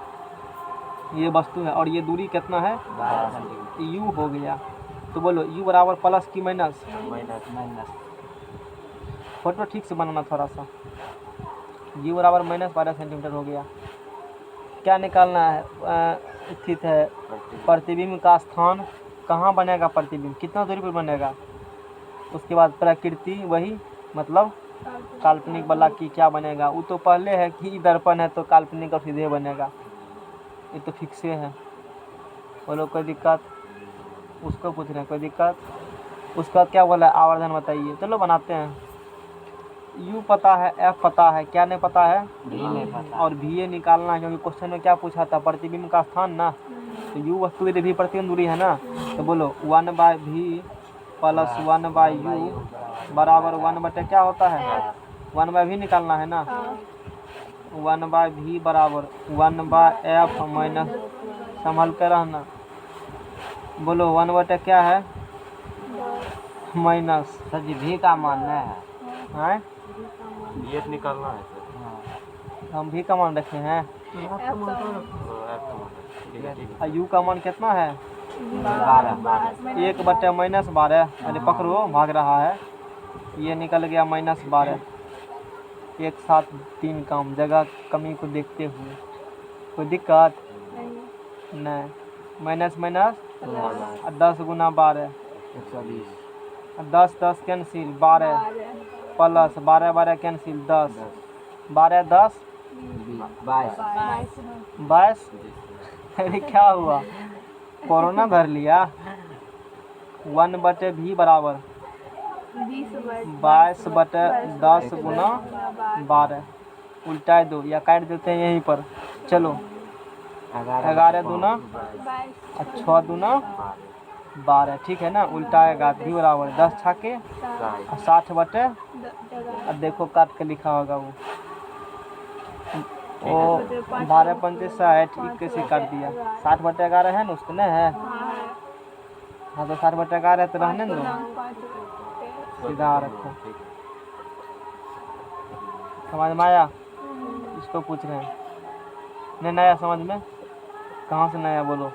ये वस्तु है और ये दूरी कितना है? 12 सेंटीमीटर। यू हो गया। तो बोलो यू बराबर प्लस की माइनस? माइनस। फोटो ठीक से बनाना थोड़ा सा। यू बराबर माइनस 12 सेंटीमीटर हो गया। क्या निकालना है? स्थित है प्रतिबिंब का स्थान कहाँ बनेगा? प्रतिबिंब कितना दूरी पर बनेगा? उसके बाद प्रकृति, वही मतलब काल्पनिक वाला की क्या बनेगा? वो तो पहले है कि दर्पण है तो काल्पनिक और सीधे बनेगा, ये तो फिक्से है। बोलो कोई दिक्कत? उसको पूछ रहे हैं कोई दिक्कत? उसका क्या बोला है? आवर्धन बताइए। चलो बनाते हैं। यू पता है, एफ पता है, क्या नहीं पता है? भी नहीं पता। और भी निकालना है, क्योंकि क्वेश्चन में क्या पूछा था? प्रतिबिंब का स्थान ना। तो यू वस्तु की भी प्रतिबिंब दूरी है ना। तो बोलो 1/v प्लस 1/u बराबर 1/, क्या होता है? 1/v निकालना है ना। 1/v बराबर 1/f माइनस, संभल कर रहना। बोलो 1/, क्या है? माइनस। सर जी भी का मान है। हैं? ये निकालना है सर। हम भी का मान रखे हैं। तो F का मान ठीक है, ठीक है। यू का मान कितना है? 12। 1/, माइनस 12। अरे पकड़ो, भाग रहा है। ये निकल गया माइनस 12। एक साथ 3 काम, जगह कमी को देखते हुए। कोई दिक्कत नहीं। माइनस माइनस 10 गुना 12, 120। 10 10 कैंसिल, 12 प्लस 12 12 कैंसिल, 10 12 10 22। 22। अरे क्या हुआ? कोरोना धर लिया। 1/v बराबर 22/10 गुना 12। उल्टा दो या काट देते हैं यहीं पर। चलो 11 दूना 6 दूना 12, ठीक है ना। उल्टाएगा भी बराबर 10 छाके 60/, अब देखो काट के लिखा होगा वो 12 पंचे 60, कैसे काट दिया? 60/11 है ना, उसको नहीं है। हाँ तो 60/11 है तो रहने दो, सीधा रखो। समझ में आया? इसको पूछ रहे हैं नहीं नया समझ में? कहाँ से नया बोलो?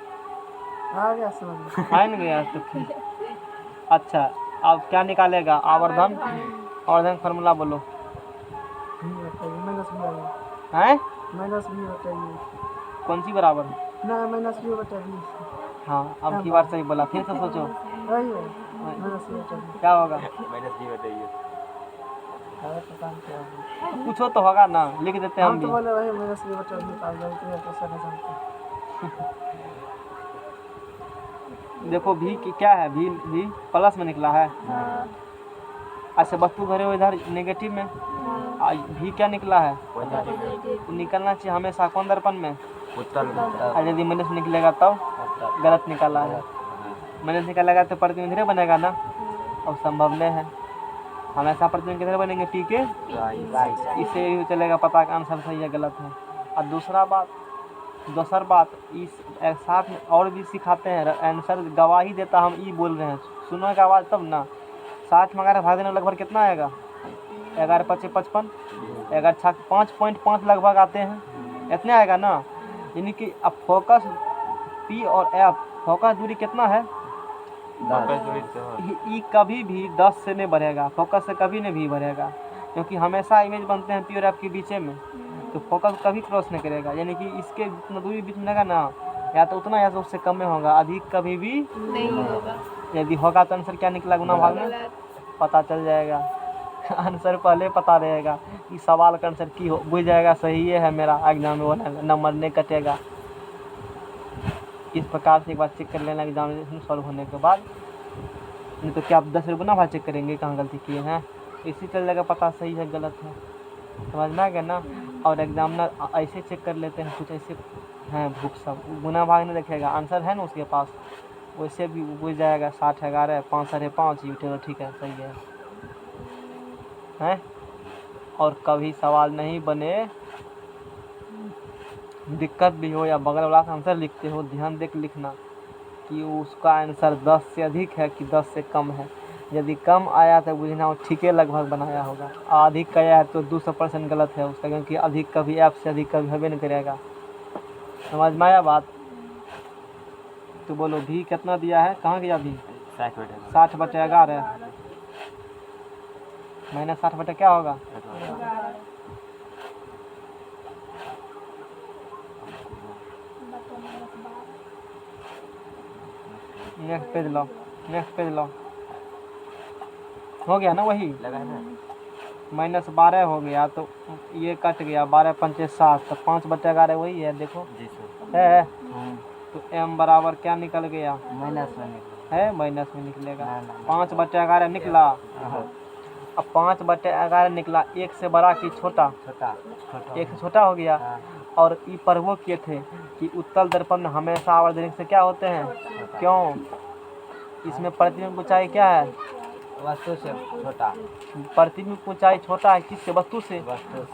आ गया समझ में। आ नहीं गया तो फिर। अच्छा अब क्या निकालेगा? आवर्धन आवर्धन फार्मूला बोलो। भी बताइए, माइनस भी आएगा, हैं? माइनस भी बताइए, कौन सी बराबर? ना माइनस भी बताइए, हाँ, अब की बार सही बोला, फिर से सोचो वही है, माइनस भी बताइए। क्या होगा। माइनस भी बताइए। अरे पता नहीं क्या होगा। पूछो तो होगा ना, लिख देते हैं हम हम तो भी। बोले वही माइनस भी बताइए, निकाल जानते हैं कैसा नहीं जानते। देखो भी की क्या है, भी प्लस में निकला है। अच्छा वस्तु भरे हुए इधर नेगेटिव में, भी क्या निकला है, तो निकलना चाहिए हमेशा कौन दर्पण में। उत्तर और यदि माइनस में निकलेगा तब गलत निकाला है। माइनस निकालेगा तो प्रतिबिंब इधर बनेगा ना, और संभव नहीं है, हमेशा प्रतिबिंब किधर बनेंगे, पी के। इससे यही चलेगा पता का आंसर सही है गलत है। और दूसरा बात इस साथ में और भी सिखाते हैं, आंसर गवाही देता हम ई बोल रहे हैं, सुनो का आवाज़ तब ना। 60 में 11 भाग देने में लगभग कितना आएगा, 11 5 55, 11 6 5.5 लगभग आते हैं, इतने आएगा ना। यानी कि अब फोकस पी और एफ, फोकस दूरी कितना है, ई कभी भी 10 से नहीं बढ़ेगा, फोकस से कभी नहीं भी बढ़ेगा, क्योंकि हमेशा इमेज बनते हैं पी और एफ के बीचे में, तो फोकस कभी क्रॉस नहीं करेगा। यानी कि इसके जितना दूरी बीच में लगा ना, या तो उतना या तो उससे कम में होगा, अधिक कभी भी नहीं होगा। यदि होगा तो आंसर क्या निकला, गुना भाग में पता चल जाएगा। आंसर पहले पता रहेगा, इस सवाल का आंसर की हो बुझ जाएगा, सही है मेरा एग्जाम में, वो नंबर नहीं कटेगा। इस प्रकार से एक बार चेक कर लेना एग्जामिनेशन सॉल्व होने के बाद, नहीं तो क्या आप 10 गुना भाग चेक करेंगे कहाँ गलती किए हैं, इसी चल जाएगा पता सही है गलत है, समझ में आ गया ना। और एग्जामिनर ऐसे चेक कर लेते हैं, कुछ ऐसे हैं बुक सब, गुना भाग नहीं देखेगा, आंसर है ना उसके पास, वैसे भी बुझ जाएगा 60 11 5 5.5 ये तो ठीक है, सही है। और कभी सवाल नहीं बने, दिक्कत भी हो या बगल वाला आंसर लिखते हो, ध्यान देकर लिखना कि उसका आंसर 10 से अधिक है कि 10 से कम है। यदि कम आया तो बुझना वो ठीक है लगभग बनाया होगा, अधिक आया है तो 200% गलत है उसका, क्योंकि अधिक कभी एफ से अधिक कभी हबे नहीं करेगा। समझ में आया बात। तो बोलो भी कितना दिया है, कहाँ गया भी, 60/11 माइनस 60 क्या होगा, नेक्स्ट पेज लो, हो गया ना वही, -12 हो गया तो ये कट गया, 12 5 7, तो 5/11 वही है, देखो है। तो m बराबर क्या निकल गया, माइनस में है, माइनस में निकलेगा। 5/11 निकला, अब 5/11 निकला, एक से बड़ा कि छोटा, एक से छोटा हो गया। और ये प्रभु किए थे कि उत्तल दर्पण हमेशा आवर्धन से क्या होते हैं, क्यों, इसमें प्रतिबिंब ऊंचाई क्या है, वस्तु से छोटा, प्रतिबिंब ऊंचाई छोटा है किससे, वस्तु से,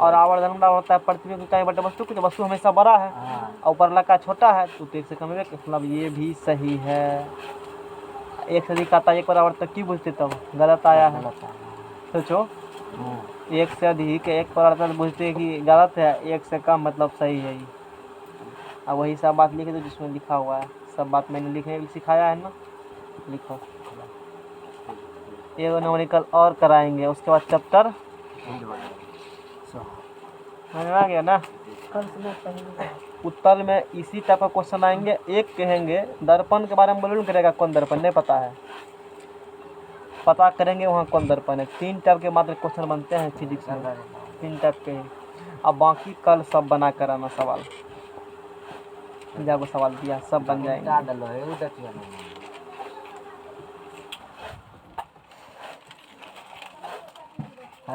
और आवर्धन बड़ा होता है प्रतिबिंब ऊंचाई बटे वस्तु की, तो वस्तु हमेशा बड़ा है और ऊपर लगा छोटा है, तो एक से कम है, मतलब ये भी सही है। एक से अधिक आता है, एक बराबर तक की बुझते तब गलत आया है, सोचो, एक से अधिक एक बराबर बुझते कि गलत है, एक से कम मतलब सही है ये। अब वही सब बात लिखे दो जिसमें लिखा हुआ है, सब बात मैंने लिखने के लिए सिखाया है ना, लिखो। एक न्यूमेरिकल और कराएंगे, उसके बाद चैप्टर समझ में आ गया ना। कल से मैं पहले उत्तर में इसी टाइप का क्वेश्चन आएंगे, एक कहेंगे दर्पण के बारे में बोलूँ करेगा, कौन दर्पण नहीं पता है, पता करेंगे वहाँ कौन दर्पण है। 3 टाइप के मात्र क्वेश्चन बनते हैं फिजिक्स में, 3 टाइप के ही। अब बाकी कल सब बना कर आना सवाल, जागो सवाल दिया सब बन जाएंगे।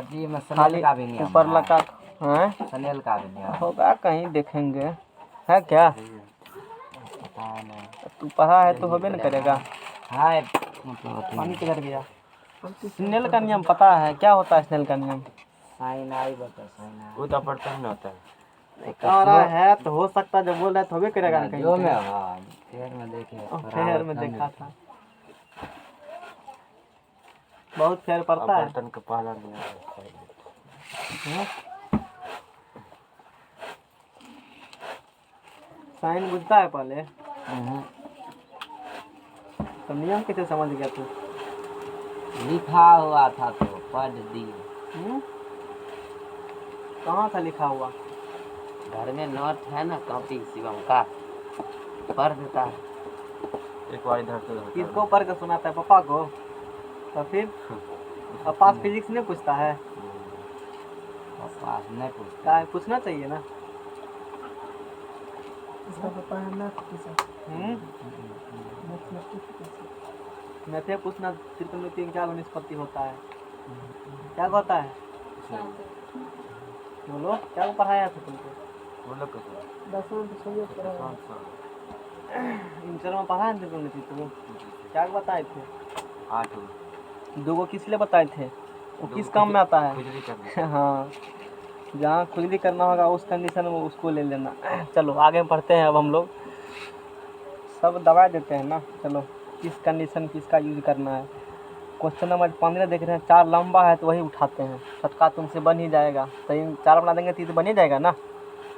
जी में खाली का भी नहीं ऊपर लगा है, सनेल का भी नहीं होगा कहीं देखेंगे, है क्या, पता नहीं, तू पढ़ा है तो होबे न करेगा। हाय पानी किधर गया, स्नेल का नियम पता है, क्या होता है स्नेल का नियम, साइन आई बता, साइन आई वो तो पढ़ता नहीं होता है, कह रहा है तो हो सकता है, जब बोल रहा है तो होबे करेगा ना कहीं, जो में हाँ फेयर में देखे, फेयर में देखा था, बहुत फेयर पड़ता है। बर्तन का पहला नहीं साइन बुझता है पहले, तो नियम कैसे समझ गया तू, लिखा हुआ था तो पढ़ दी। कहाँ था लिखा हुआ? घर में नोट है ना कॉपी शिवम का, पढ़ देता है। एक बार इधर से उधर कर किसको पढ़ के सुनाता है? पापा को? तो फिर पापा फिजिक्स नहीं पूछता है? पापा नहीं पूछता। क्या है, पूछना चाहिए ना। इसका पापा है मैथ टीचर, मैथमेटिक्स टीचर। मैथे पूछना, त्रिकोणमिति में क्या निष्पत्ति होता है, क्या होता है? बोलो, क्या पढ़ाया था तुमको? बोलो कैसे? 10वीं तो सही पढ़ा है। इंटर में पढ़ा है त्रिकोणमिति तुम? क्या बताए थे? 8 दो को किस लिए बताए थे? वो किस काम में आता है? खुजली करना। हाँ, जहाँ खुजली करना होगा उस कंडीशन में उसको ले लेना। चलो आगे पढ़ते हैं। अब हम लोग सब दवा देते हैं ना। चलो, किस कंडीशन किसका यूज करना है। क्वेश्चन नंबर 15 देख रहे हैं। 4 लंबा है तो वही उठाते हैं, छटका तुमसे बन ही जाएगा। तो इन 4 बना देंगे तो बन ही जाएगा ना।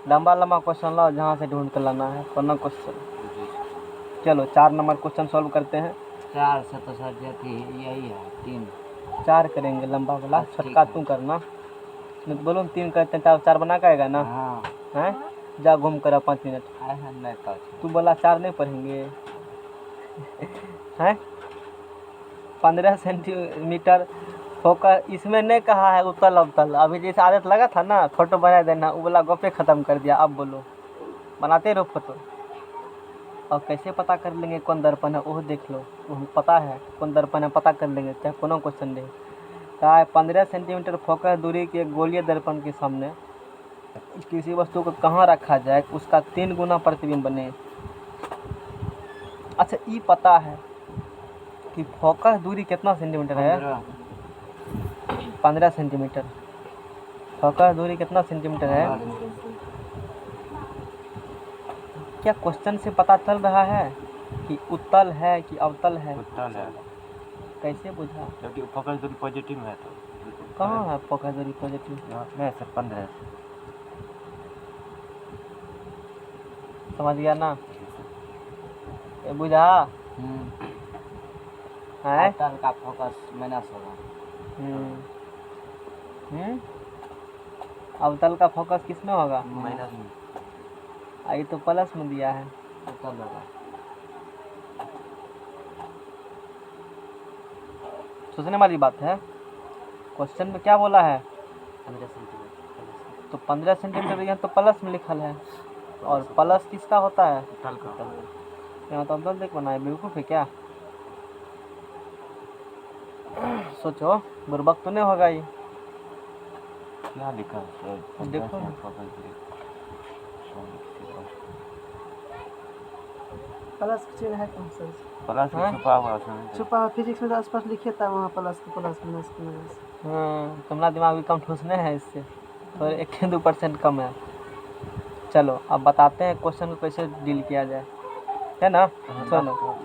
लंबा लंबा क्वेश्चन लाओ, जहाँ से ढूंढ कर लाना है वरना क्वेश्चन। चलो 4 नंबर क्वेश्चन सॉल्व करते हैं। 4 से तो सर जाती यही है 3। 4 करेंगे लंबा वाला, ठीक छटका है। तू करना। नहीं तो बोलो 3 करते हैं, 4 बना के आएगा ना। हाँ हैं, जा घूम कर 5 मिनट। आए हैं नहीं तो तू बोला 4 नहीं पढ़ेंगे हैं। 15 सेंटीमीटर फोकस, इसमें नहीं कहा है उत्तल अवतल। अभी जैसे आदत लगा था ना फोटो बना देना, वो बोला गोपे ख़त्म कर दिया। अब बोलो, बनाते रहो फोटो। और कैसे पता कर लेंगे कौन दर्पण है, वो देख लो। वो हमें पता है कौन दर्पण है, पता कर लेंगे चाहे कोनो क्वेश्चन रहे। कहा है 15 सेंटीमीटर फोकस दूरी के गोलीय दर्पण के सामने किसी वस्तु को कहाँ रखा जाए उसका 3 गुना प्रतिबिंब बने। अच्छा, ये पता है कि फोकस दूरी कितना सेंटीमीटर है? 15 सेंटीमीटर। फोकस दूरी कितना सेंटीमीटर है? क्या क्वेश्चन से पता चल रहा है कि उत्तल है कि अवतल है? उत्तल है, कैसे बुझा? जबकि फोकस दूरी पॉजिटिव है तो कहाँ है फोकस दूरी पॉजिटिव? यहाँ में सर 15 समझ गया ना? ये बुझा है? अवतल का फोकस माइनस होगा। अवतल का फोकस किस में होगा? माइनस ये तो प्लस में दिया है। उत्तल होगा। सोचने वाली बात है। क्वेश्चन में क्या बोला है? 15 सेंटीमीटर तो 15 सेंटीमीटर यहाँ तो प्लस में लिखल है। और प्लस किसका होता है? उत्तल का। यहाँ तो अवतल देख बनाए, बेवकूफ़ है क्या? सोचो, बुर्बक तो नहीं होगा ये। क्या लिखा है सर? देखो ना। फोकस दूरी प्लस का चिन्ह है कौन सा? प्लस हाँ? छुपा हुआ उसमें। छुपा हुआ फिजिक्स में तो आसपास लिखे था वहाँ प्लस का प्लस माइनस का माइनस। तुम्हारा दिमाग भी कम ठूसने है इससे, और 1-2% कम है। चलो अब बताते हैं क्वेश्चन को कैसे डील किया जाए, है ना। चलो,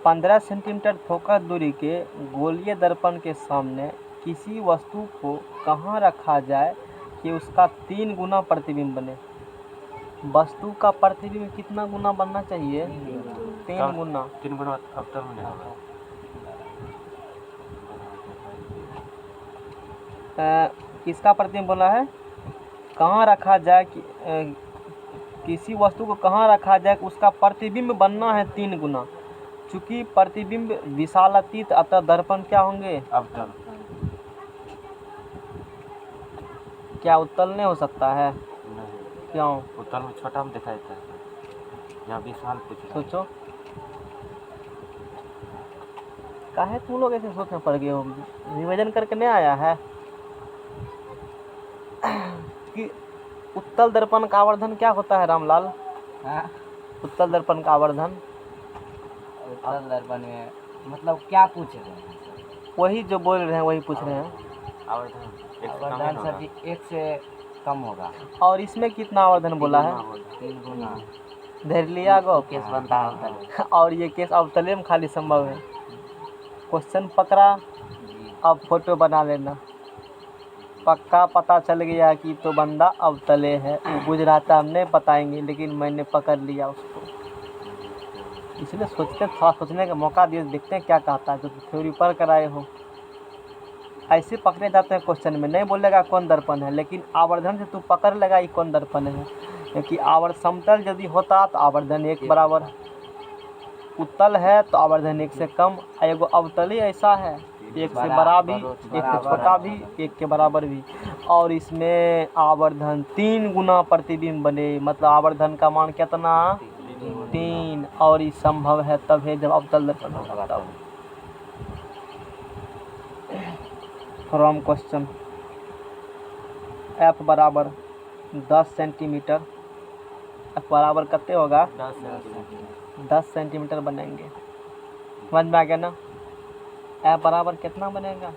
15 सेंटीमीटर फोकस दूरी के गोलीय दर्पण के सामने किसी वस्तु को कहाँ रखा जाए कि उसका 3 गुना प्रतिबिंब बने। वस्तु का प्रतिबिंब कितना गुना बनना चाहिए? 3 गुना। 3 गुना अवतल में नहीं होगा। किसका प्रतिबिंब बोला है? कहाँ रखा जाए कि किसी वस्तु को कहाँ रखा जाए कि उसका प्रतिबिंब बनना है 3 गुना। चूँकि प्रतिबिंब विशालातीत अतः दर्पण क्या होंगे? अवतल। क्या उत्तल नहीं हो सकता है? नहीं, क्यों? उत्तल में छोटा में दिखाई देता है, यहाँ विशाल पूछ रहा है। सोचो, काहे तुम लोग ऐसे सोचने पड़ गए हो? रिवीजन करके नहीं आया है कि उत्तल दर्पण का आवर्धन क्या होता है रामलाल? हाँ? उत्तल दर्पण का आवर्धन उत्तल दर्पण में मतलब क्या पूछ रहे हैं? वही जो बोल रहे हैं वही पूछ रहे हैं। आवर्धन एक से कम आवर्धन नहीं सर होगा। जी 1 से कम होगा। और इसमें कितना आवर्धन बोला है? 3 गुना। धैर्य लिया गो। केस बनता है अवतल। और ये केस अवतले में खाली संभव है। क्वेश्चन पकड़ा, जी। अब फोटो बना लेना। पक्का पता चल गया कि तो बंदा अवतले है। वो बुझ रहा था हम नहीं बताएंगे, लेकिन मैंने पकड़ लिया उसको। इसलिए सोचते, थोड़ा सोचने का मौका दिए, देखते हैं क्या कहता है। जो थ्योरी पर कराए हो ऐसे पकड़े जाते हैं क्वेश्चन में, नहीं बोलेगा कौन दर्पण है, लेकिन आवर्धन से तू पकड़ लेगा ये कौन दर्पण है। क्योंकि आवर्त समतल यदि होता तो आवर्धन 1 बराबर, उत्तल है तो आवर्धन 1 से कम, एगो अवतली ऐसा है 1 से बड़ा भी 1 से छोटा भी 1 के बराबर भी, और इसमें आवर्धन 3 गुना प्रतिबिंब बने, मतलब आवर्धन का मान कितना 3, और ये संभव है तब है जब अवतल दर्पण होगा तब। फ्रॉम क्वेश्चन एफ बराबर 10 सेंटीमीटर, एफ बराबर कितने होगा 10 सेंटीमीटर बनेंगे, समझ में आ गया ना। एफ बराबर कितना बनेगा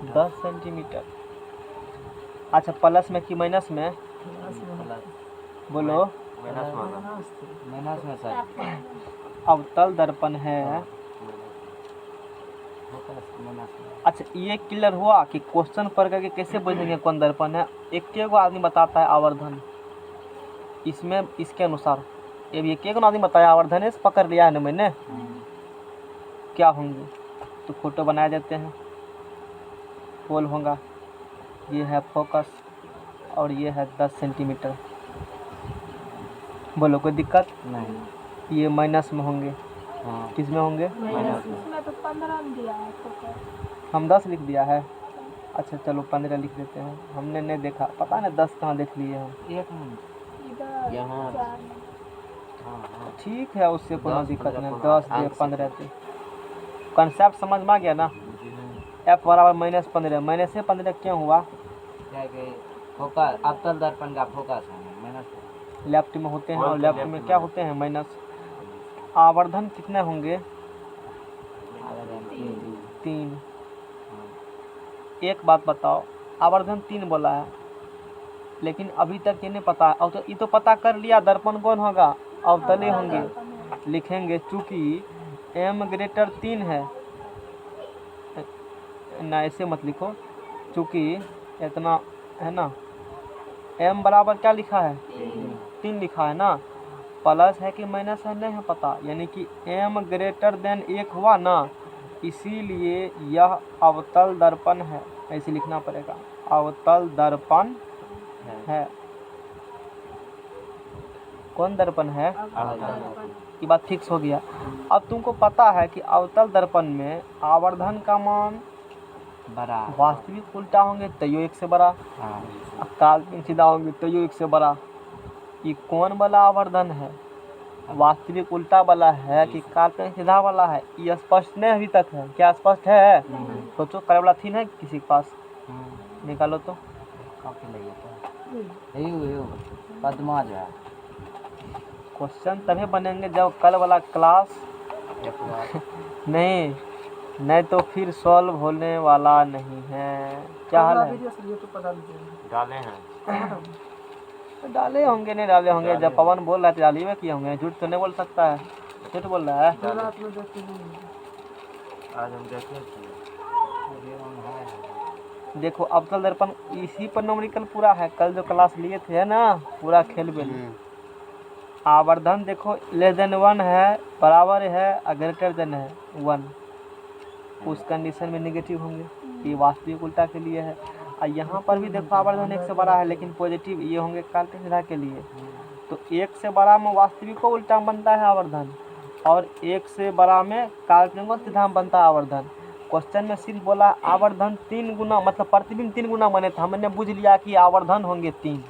10 सेंटीमीटर। अच्छा प्लस में कि माइनस में, बोलो माइनस में सर, अवतल दर्पण है। अच्छा ये क्लियर हुआ कि क्वेश्चन पढ़ करके कैसे बुझेंगे कौन दर्पण है। एक एगो आदमी बताता है आवर्धन, इसमें इसके अनुसार ये भी एक एगो आदमी बताया आवर्धन से पकड़ लिया है ना मैंने, क्या होंगे तो फोटो बनाए देते हैं, पोल होगा, ये है फोकस और ये है 10 सेंटीमीटर। बोलो कोई दिक्कत नहीं। ये माइनस में होंगे, हाँ किस में होंगे, इसमें तो 15 दिया है तो हम 10 लिख दिया है। अच्छा चलो 15 लिख देते हैं, हमने नहीं देखा, पता नहीं 10 कहाँ देख लिए हम। एक मिनट इधर यहाँ 4 हाँ ठीक है उससे कोई 10, दिक्कत नहीं, 15, 10 दे आंसर। 15 दे, कंसेप्ट समझ में आ गया ना। एफ बराबर -15, माइनस से 15 क्यों हुआ, क्या कि फोकस अवतल दर्पण का फोकस है माइनस, लेफ्ट में होते हैं और लेफ्ट में क्या होते हैं माइनस। आवर्धन कितने होंगे 3। एक बात बताओ, आवर्धन 3 बोला है लेकिन अभी तक ये नहीं पता है, और तो ये तो पता कर लिया दर्पण कौन होगा, अवतले होंगे। लिखेंगे चूंकि m ग्रेटर 3 है ना, ऐसे मत लिखो, चूंकि इतना है ना, m बराबर क्या लिखा है 3 लिखा है ना, प्लस है कि माइनस है नहीं है पता, यानी कि m ग्रेटर देन 1 हुआ ना, इसीलिए यह अवतल दर्पण है, ऐसे लिखना पड़ेगा, अवतल दर्पण है। कौन दर्पण है, ये बात फिक्स हो गया। अब तुमको पता है कि अवतल दर्पण में आवर्धन का मान बड़ा वास्तविक उल्टा होंगे तैयो 1 से बड़ा, हाँ काल्पनिक सीधा होंगे तैयो 1 से बड़ा। ये कौन वाला आवर्धन है, वास्तविक उल्टा वाला है कि काल्पनिक सीधा वाला है, ये स्पष्ट नहीं अभी तक है। क्या स्पष्ट है, सोचो करे वाला थी ना किसी के पास, निकालो तो। काफी लगे तो यू पद्मा जो है क्वेश्चन तभी बनेंगे जब कल वाला क्लास नहीं तो फिर सॉल्व होने वाला नहीं है। क्या हाल है, वीडियो से ये तो पता नहीं डाले हैं डाले होंगे नहीं डाले होंगे, जब पवन बोल रहा है तो डाले हुए किए होंगे, झूठ तो नहीं बोल सकता है, झूठ बोल रहा है। चल। रात में देखते नहीं आज हम देखे थे। देखो अवतल दर्पण इसी पर न्यूमेरिकल पूरा है, कल जो क्लास लिए थे ना पूरा खेल बेल। आवर्धन देखो लेस देन 1 है, बराबर है, ग्रेटर देन है 1, उस कंडीशन में नेगेटिव होंगे, ये वास्तविक उल्टा के लिए है। और यहाँ पर भी देखो आवर्धन 1 से बड़ा है लेकिन पॉजिटिव, ये होंगे काल्पनिक सीधा के लिए। तो 1 से बड़ा में वास्तविक को उल्टा बनता है आवर्धन, और 1 से बड़ा में काल्पनिक को सीधा बनता है आवर्धन। क्वेश्चन में सिर्फ बोला आवर्धन 3 गुना, मतलब प्रतिबिंब 3 गुना बने, तो हमने बुझ लिया कि आवर्धन होंगे 3,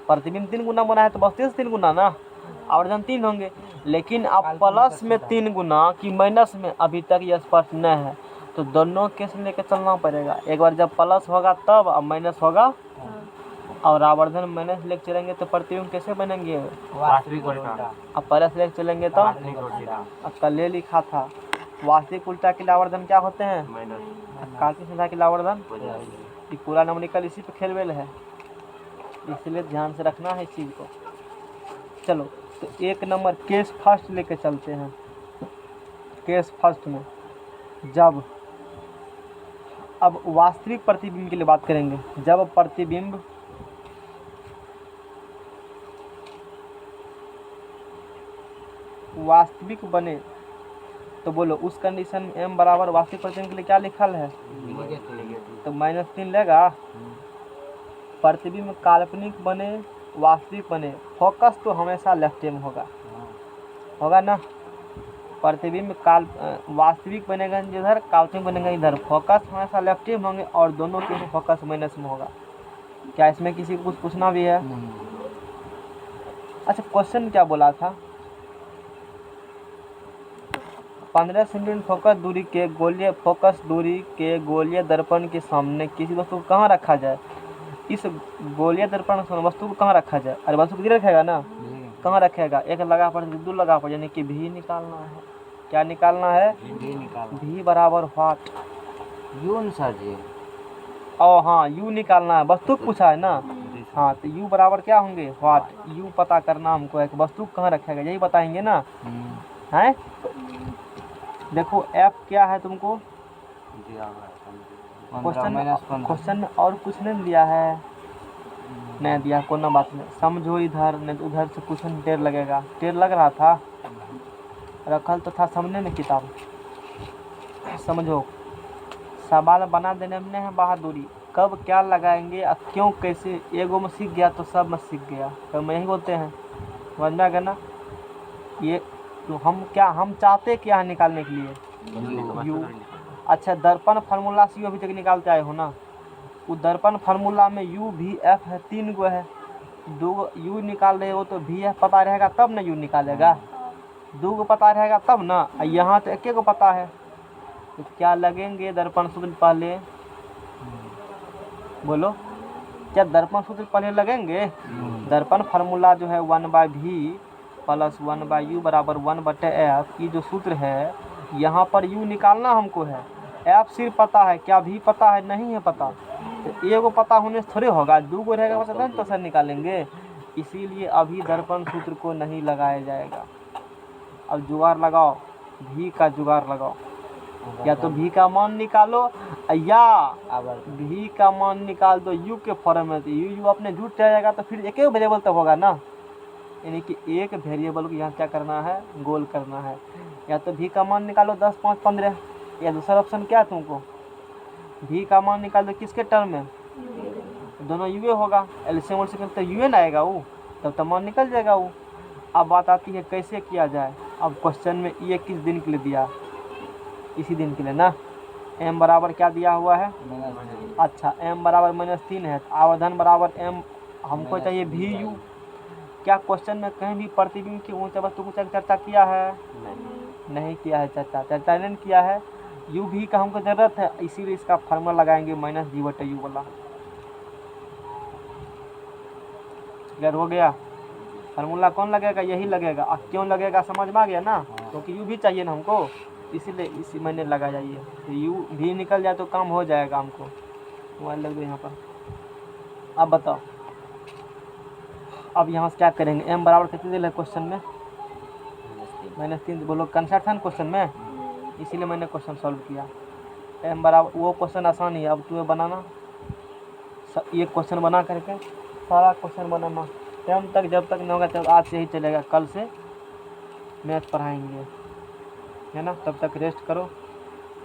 प्रतिबिंब 3 गुना बना है तो बस 3 गुना ना, आवर्धन 3 होंगे। लेकिन अब प्लस में 3 गुना कि माइनस में अभी तक यह स्पष्ट नहीं है, तो दोनों केस लेके चलना पड़ेगा। एक बार जब प्लस होगा तब, अब माइनस होगा और आवर्धन माइनस लेके चलेंगे तो प्रतिबिंब कैसे बनेंगे, वास्तविक उल्टा अब प्लस लेके चलेंगे तो। वास्तविक उल्टा अब कल ये लिखा था वास्तविक उल्टा के लिए आवर्धन क्या होते हैं, माइनस काल्पनिक सीधा के लिए आवर्धन। पॉजिटिव। ये पूरा न्यूमेरिकल इसी पे खेलवेल है, इसलिए ध्यान से रखना है इस चीज़ को। चलो तो 1 नंबर केस फर्स्ट लेके चलते हैं। केस फर्स्ट में जब, अब वास्तविक प्रतिबिंब के लिए बात करेंगे, जब प्रतिबिंब वास्तविक बने तो बोलो उस कंडीशन में m बराबर वास्तविक प्रतिबिंब के लिए क्या लिखल है, तो -3 लेगा। प्रतिबिंब काल्पनिक बने वास्तविक बने, फोकस तो हमेशा लेफ्ट में होगा ना। प्रतिबिंब वास्तविक बनेगा इधर, काल्पनिक बनेगा इधर, फोकस हमेशा लेफ्ट में होंगे और दोनों के फोकस माइनस में होगा। क्या इसमें किसी को कुछ पूछना भी है? अच्छा, क्वेश्चन क्या बोला था? 15 सेंटीमीटर फोकस दूरी के गोलीय दर्पण के सामने किसी वस्तु को कहाँ रखा जाए? इस गोलीय दर्पण वस्तु को कहाँ रखा जाए? अरे वस्तु किधर रखेगा ना, कहाँ रखेगा? एक लगा पर दो लगा पर, यानी कि भी निकालना है। क्या निकालना है? भी बराबर व्हाट? यू सर जी। ओ हाँ, यू निकालना है, वस्तु पूछा है ना। हाँ, तो यू बराबर क्या होंगे? व्हाट। यू पता करना हमको है कि वस्तु कहाँ रखेगा, यही बताएंगे ना। हैं? देखो एफ क्या है तुमको क्वेश्चन में, और कुछ नहीं दिया है? नहीं दिया, कोई ना बात नहीं, समझो इधर, नहीं तो उधर से कुछ नहीं टेर लगेगा। टेर लग रहा था, रखल तो था सामने में किताब। समझो, सवाल बना देने में है बहादुरी। कब क्या लगाएंगे और क्यों कैसे, एगो में सीख गया तो सब में सीख गया, तो मैं यही बोलते हैं, समझ में आ गया ना। ये तो हम चाहते क्या है निकालने के लिए? यू। अच्छा, दर्पण फार्मूला से अभी तक निकालते आए हो ना। वो दर्पण फार्मूला में यू भी एफ है, 3 गो है, 2 यू निकाल रहे हो तो भी एफ पता रहेगा तब ना यू निकालेगा। 2 गो पता रहेगा तब ना, यहाँ तो 1 गो पता है। तो क्या लगेंगे दर्पण सूत्र पहले? बोलो, क्या दर्पण सूत्र पहले लगेंगे? दर्पण फार्मूला जो है 1/v + 1/u बराबर 1/f। ये जो सूत्र है, यहाँ पर u निकालना हमको है, f सिर्फ पता है, क्या भी पता है? नहीं है पता। तो एगो पता होने से थोड़े होगा, 2 गो रहेगा पता तो सर निकालेंगे। इसीलिए अभी दर्पण सूत्र को नहीं लगाया जाएगा। अब जुगाड़ लगाओ, भी का जुगाड़ लगाओ। या तो भी का मान निकालो, या भी का मान निकाल दो यू के फॉर्म में। तो यू अपने जुट जाएगा तो फिर एक वेरिएबल तक होगा ना, यानी कि एक वेरिएबल को यहाँ क्या करना है? गोल करना है। या तो भी का मान निकालो 10, 5, 15, या दूसरा ऑप्शन क्या है तुमको? भी का मान निकाल दो किसके टर्म में? दोनों यूए होगा, एलसीएम तो यूए ना आएगा वो, तब तो मान निकल जाएगा वो। अब बात आती है कैसे किया जाए। अब क्वेश्चन में ये किस दिन के लिए दिया? इसी दिन के लिए ना। m बराबर क्या दिया हुआ है? अच्छा, m बराबर -3 है, तो आवर्धन बराबर m हमको चाहिए भी यू। क्या क्वेश्चन में कहीं भी प्रतिबिंब की ऊंचाई वस्तु को चर्चा किया है? नहीं किया है चर्चा नहीं किया है। यू भी का हमको जरूरत है, इसीलिए इसका फार्मूला लगाएंगे -g/u वाला। क्लियर हो गया? फार्मूला कौन लगेगा? यही लगेगा। अब क्यों लगेगा समझ में आ गया ना, क्योंकि यू भी चाहिए ना हमको, इसीलिए इसी महीने लगा जाइए। तो यू भी निकल जाए तो काम हो जाएगा हमको। मोबाइल लग दो यहाँ पर। अब बताओ, अब यहाँ से क्या करेंगे? m बराबर कितने दिल है क्वेश्चन में? -3। बोलो कंसेप्ट था ना क्वेश्चन में, इसीलिए मैंने क्वेश्चन सॉल्व किया। m बराबर, वो क्वेश्चन आसान ही है, अब तुम्हें बनाना ये क्वेश्चन बना करके सारा क्वेश्चन बनाना। टाइम तक जब तक नहीं होगा तब आज से ही चलेगा, कल से मैथ पढ़ाएंगे, है ना। तब तक रेस्ट करो,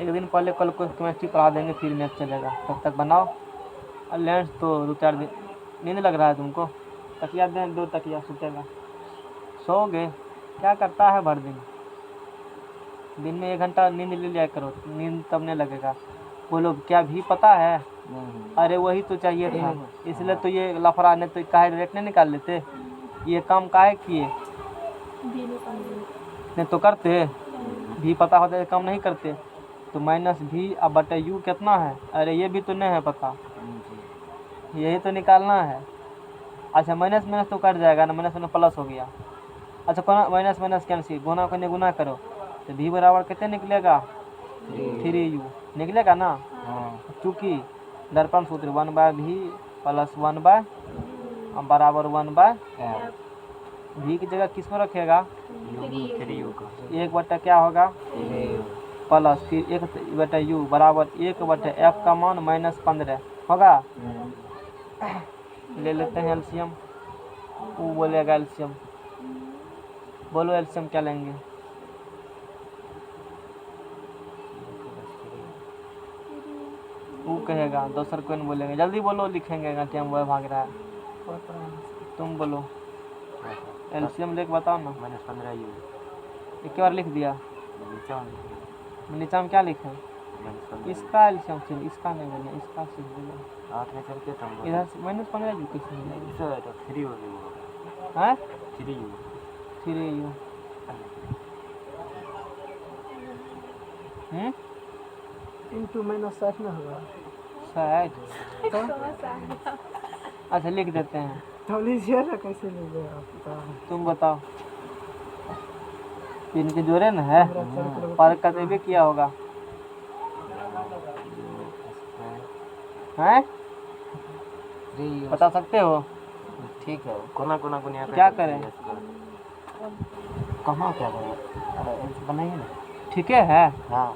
एक दिन पहले कल को केमिस्ट्री पढ़ा देंगे, फिर मैथ चलेगा। तब तक बनाओ। और लंच तो 2-4 दिन। नींद लग रहा है तुमको? तकिया दें 2 तकिया, सुतेगा, सोओगे। क्या करता है भर दिन में 1 घंटा नींद ले लिया करो, नींद तब नहीं लगेगा। बोलो, क्या भी पता है? अरे वही तो चाहिए था, इसलिए तो ये लफड़ा, नहीं तो काहे डायरेक्ट नहीं निकाल लेते। ये काम काहे किए? नहीं तो करते, भी पता होता है काम नहीं करते। तो -v/u कितना है? अरे ये भी तो नहीं है पता, यही तो निकालना है। अच्छा, माइनस तो कट जाएगा ना, माइनस प्लस हो गया। अच्छा, माइनस कैंसिल, गुना को गुना करो तो v बराबर कितने निकलेगा? 3u निकलेगा ना। चूँकि दर्पण सूत्र 1/v + 1/, बराबर 1/f। v की जगह किसको रखेगा? 1 क्या होगा? प्लस, फिर 1/u बराबर 1/f का मान -15 होगा। ले लेते हैं एलसीएम। वो बोलेगा एलसीएम, बोलो एलसीएम क्या लेंगे? वो कहेगा, दूसर कोई नहीं बोलेंगे। जल्दी बोलो, लिखेंगे घंटिया में भाग रहा है। पता नहीं। तुम बोलो, एलसीएम लेके बताओ ना। -15 यू एक बार लिख दिया। नीचा में क्या लिखे? इसका एलसीएम से, इसका नहीं बोले, इसका से बोले। 8 में चलते तुम इधर से -15 यू किसने लिया? इसे तो 3 हो गई हैं? 3 यू 3u इंटू -60 में होगा। 60। तो अच्छा लिख देते हैं। तो लीजिए ना, कैसे लीजिए आप? तुम बताओ। इनके जोड़े न है, पर कभी किया होगा हैं? बता सकते हो? ठीक है। कोना कोना गुनिया क्या करें? कहाँ क्या करें? बनाइए ना। ठीक है। हाँ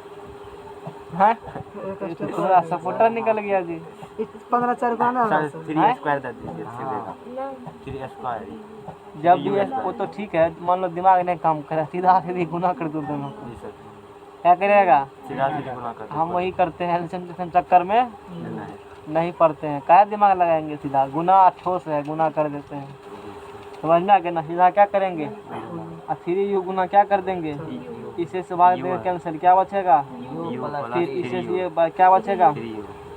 हैं? पूरा सपोर्टर निकल गया जी। 15 4 का ना होगा सर। 3 स्क्वायर दे दीजिए सीधेगा 3 स्क्वायर जब भी वो तो ठीक है, मान लो दिमाग नहीं काम करे, सीधा सीधी गुना कर दो दोनों को, जी सर क्या करेगा? सीधा सीधे गुना कर हम वही करते हैं, एलसीएम चक्कर में नहीं पढ़ते हैं। क्या दिमाग लगाएंगे? सीधा गुना ठोस है, गुना कर देते हैं। समझ में आ गया ना? सीधा क्या करेंगे? 3u गुना क्या कर देंगे? इसे से भाग देंगे कैंसिल, क्या बचेगा? फिर इसे से ये क्या बचेगा?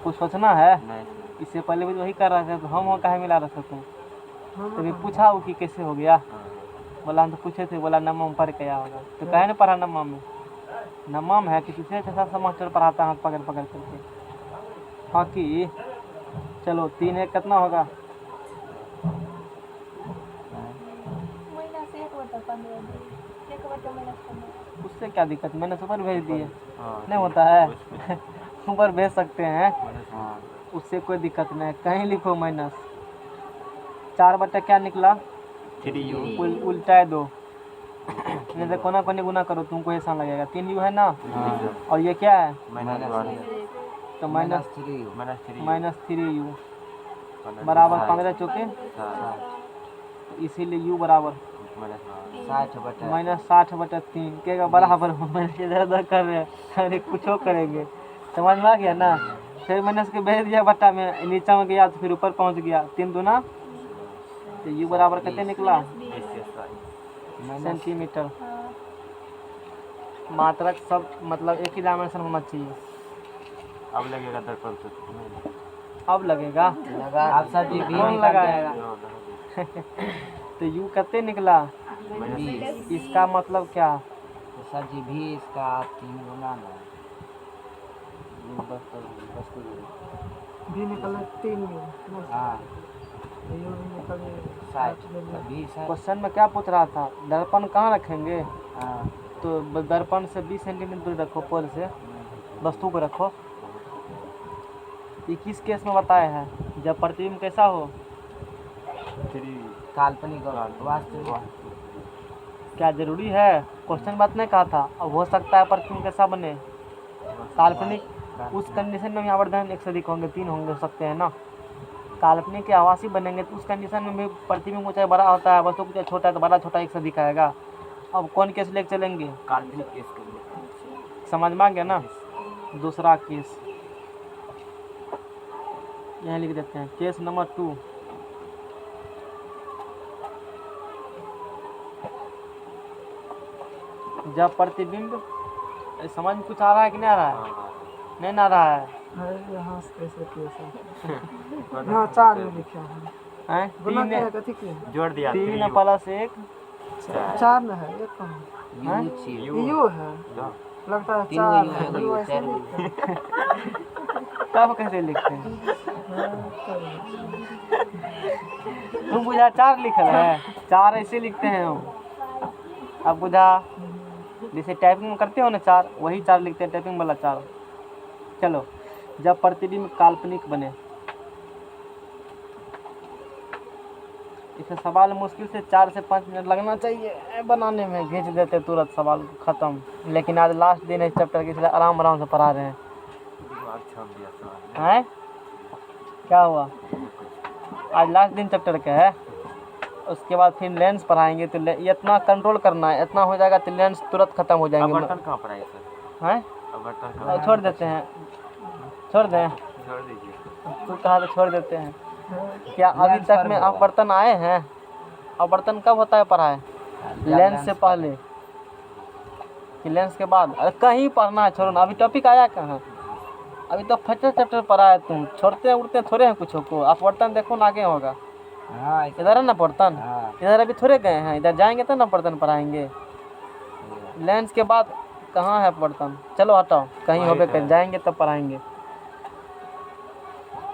कुछ सोचना है? इससे पहले भी वही कर रहा था, तो हम कहाँ मिला रहे थे? तभी पूछा वो कि कैसे हो गया? बोला हम तो पूछे थे, बोला नम्मा में पढ़ क्या होगा। तो कहे ना पढ़ा नम्मा में, नम्मा में है कि दूसरे के साथ मास्टर पढ़ाता है पकड़ पकड़ करके। हाँ कि चलो 3 1 कितना होगा? उससे क्या दिक्कत, मैंने ऊपर भेज दिए, नहीं होता है ऊपर भेज सकते हैं, उससे कोई दिक्कत नहीं। कहीं लिखो -4 बटा क्या निकला? 3u उल्टा 2। नहीं तो कोना कोने गुना करो, तुमको ऐसा लगेगा। 3u है ना, और ये क्या है? तो -3u बराबर 15 चौके, इसीलिए u बराबर -60/3 के बराबर। इधर उधर कर रहे हैं, अरे कुछ करेंगे। समझ में आ गया ना? फिर मैंने उसके भेज दिया बट्टा में, नीचा में गया तो फिर ऊपर पहुंच गया। 3 दूना, तो u बराबर कितने निकला? सेंटीमीटर। मात्रक सब मतलब एक ही डायमेंशन होना चाहिए। अब लगेगा दर्पण से अब लगेगा, आप सब जी भी कौन लगाएगा? तो u कितने निकला? 20। इसका मतलब क्या? तो सर जी भी इसका 3 गुना ना भी निकला 3 यू। हाँ यू भी निकले 60 20 है। क्वेश्चन में क्या पूछ रहा था? दर्पण कहाँ रखेंगे? हाँ तो दर्पण से 20 सेंटीमीटर दूर रखो, पोल से वस्तु को रखो। ये किस केस में बताया है? जब प्रतिबिंब कैसा हो? काल्पनिक और वास्तविक। क्या जरूरी है? क्वेश्चन बात नहीं कहा था। अब हो सकता है प्रतिबिंब कैसा बने? काल्पनिक। उस कंडीशन में आवर्धन 1 से अधिक होंगे, 3 होंगे, हो सकते हैं ना। काल्पनिक के आवासी बनेंगे तो उस कंडीशन में भी प्रतिबिंब ऊंचाई बड़ा होता है, वस्तु ऊंचाई छोटा है तो बड़ा छोटा 1 से अधिक आएगा। अब कौन केस लेके चलेंगे? काल्पनिक केस के लिए समझ में आ गया ना? दूसरा केस यहाँ लिख देते हैं, केस नंबर 2। जब प्रतिबिंब, समझ में कुछ आ रहा है कि नहीं आ रहा है? नहीं आ रहा है? अरे यहाँ से कैसे किए सर? यहाँ 4 में लिखा है। हैं? गुना 3 क्या है, कथी किए? जोड़ दिया 3 + 1 4 में है, एक कहाँ? यू है, लगता है 4 यू ऐसे लिखते हैं। तब कैसे लिखते हैं? तुम बुझा 4 लिखल है, 4 ऐसे लिखते हैं हम। अब बुझा जैसे टाइपिंग में करते हो ना 4, वही 4 लिखते हैं, टाइपिंग वाला 4। चलो, जब प्रतिबिंब काल्पनिक बने, इसे सवाल मुश्किल से 4 से 5 मिनट लगना चाहिए बनाने में, खींच देते तुरंत सवाल खत्म। लेकिन आज लास्ट दिन है चैप्टर की, इसलिए आराम आराम से पढ़ा रहे हैं। हैं? क्या हुआ? आज लास्ट दिन चैप्टर का है, उसके बाद फिर लेंस पढ़ाएंगे। तो इतना कंट्रोल करना है, इतना हो जाएगा तो लेंस तुरंत खत्म हो जाएंगे। बर्तन कहाँ पड़ा है सर? हैं? अब बर्तन छोड़ देते हैं, छोड़ दें। छोड़ दीजिए। तू कहा तो छोड़ देते हैं। क्या अभी तक में अपवर्तन आए हैं? अपवर्तन कब होता है पढ़ाई? लेंस से पहले कि लेंस के बाद? अरे कहीं पढ़ना है, छोड़ो ना। अभी टॉपिक आया कहाँ? अभी तो फर्स्ट चैप्टर पढ़ा है तुम। छोड़ते उड़ते थोड़े हैं कुछ को। अपवर्तन देखो ना आगे होगा। इधर है ना अपवर्तन, इधर अभी थोड़े गए हैं। इधर जाएंगे तो ना अपवर्तन पढ़ाएंगे। लेंस के बाद कहाँ है अपवर्तन? चलो हटाओ, कहीं होबे कर जाएंगे तब पढ़ाएंगे।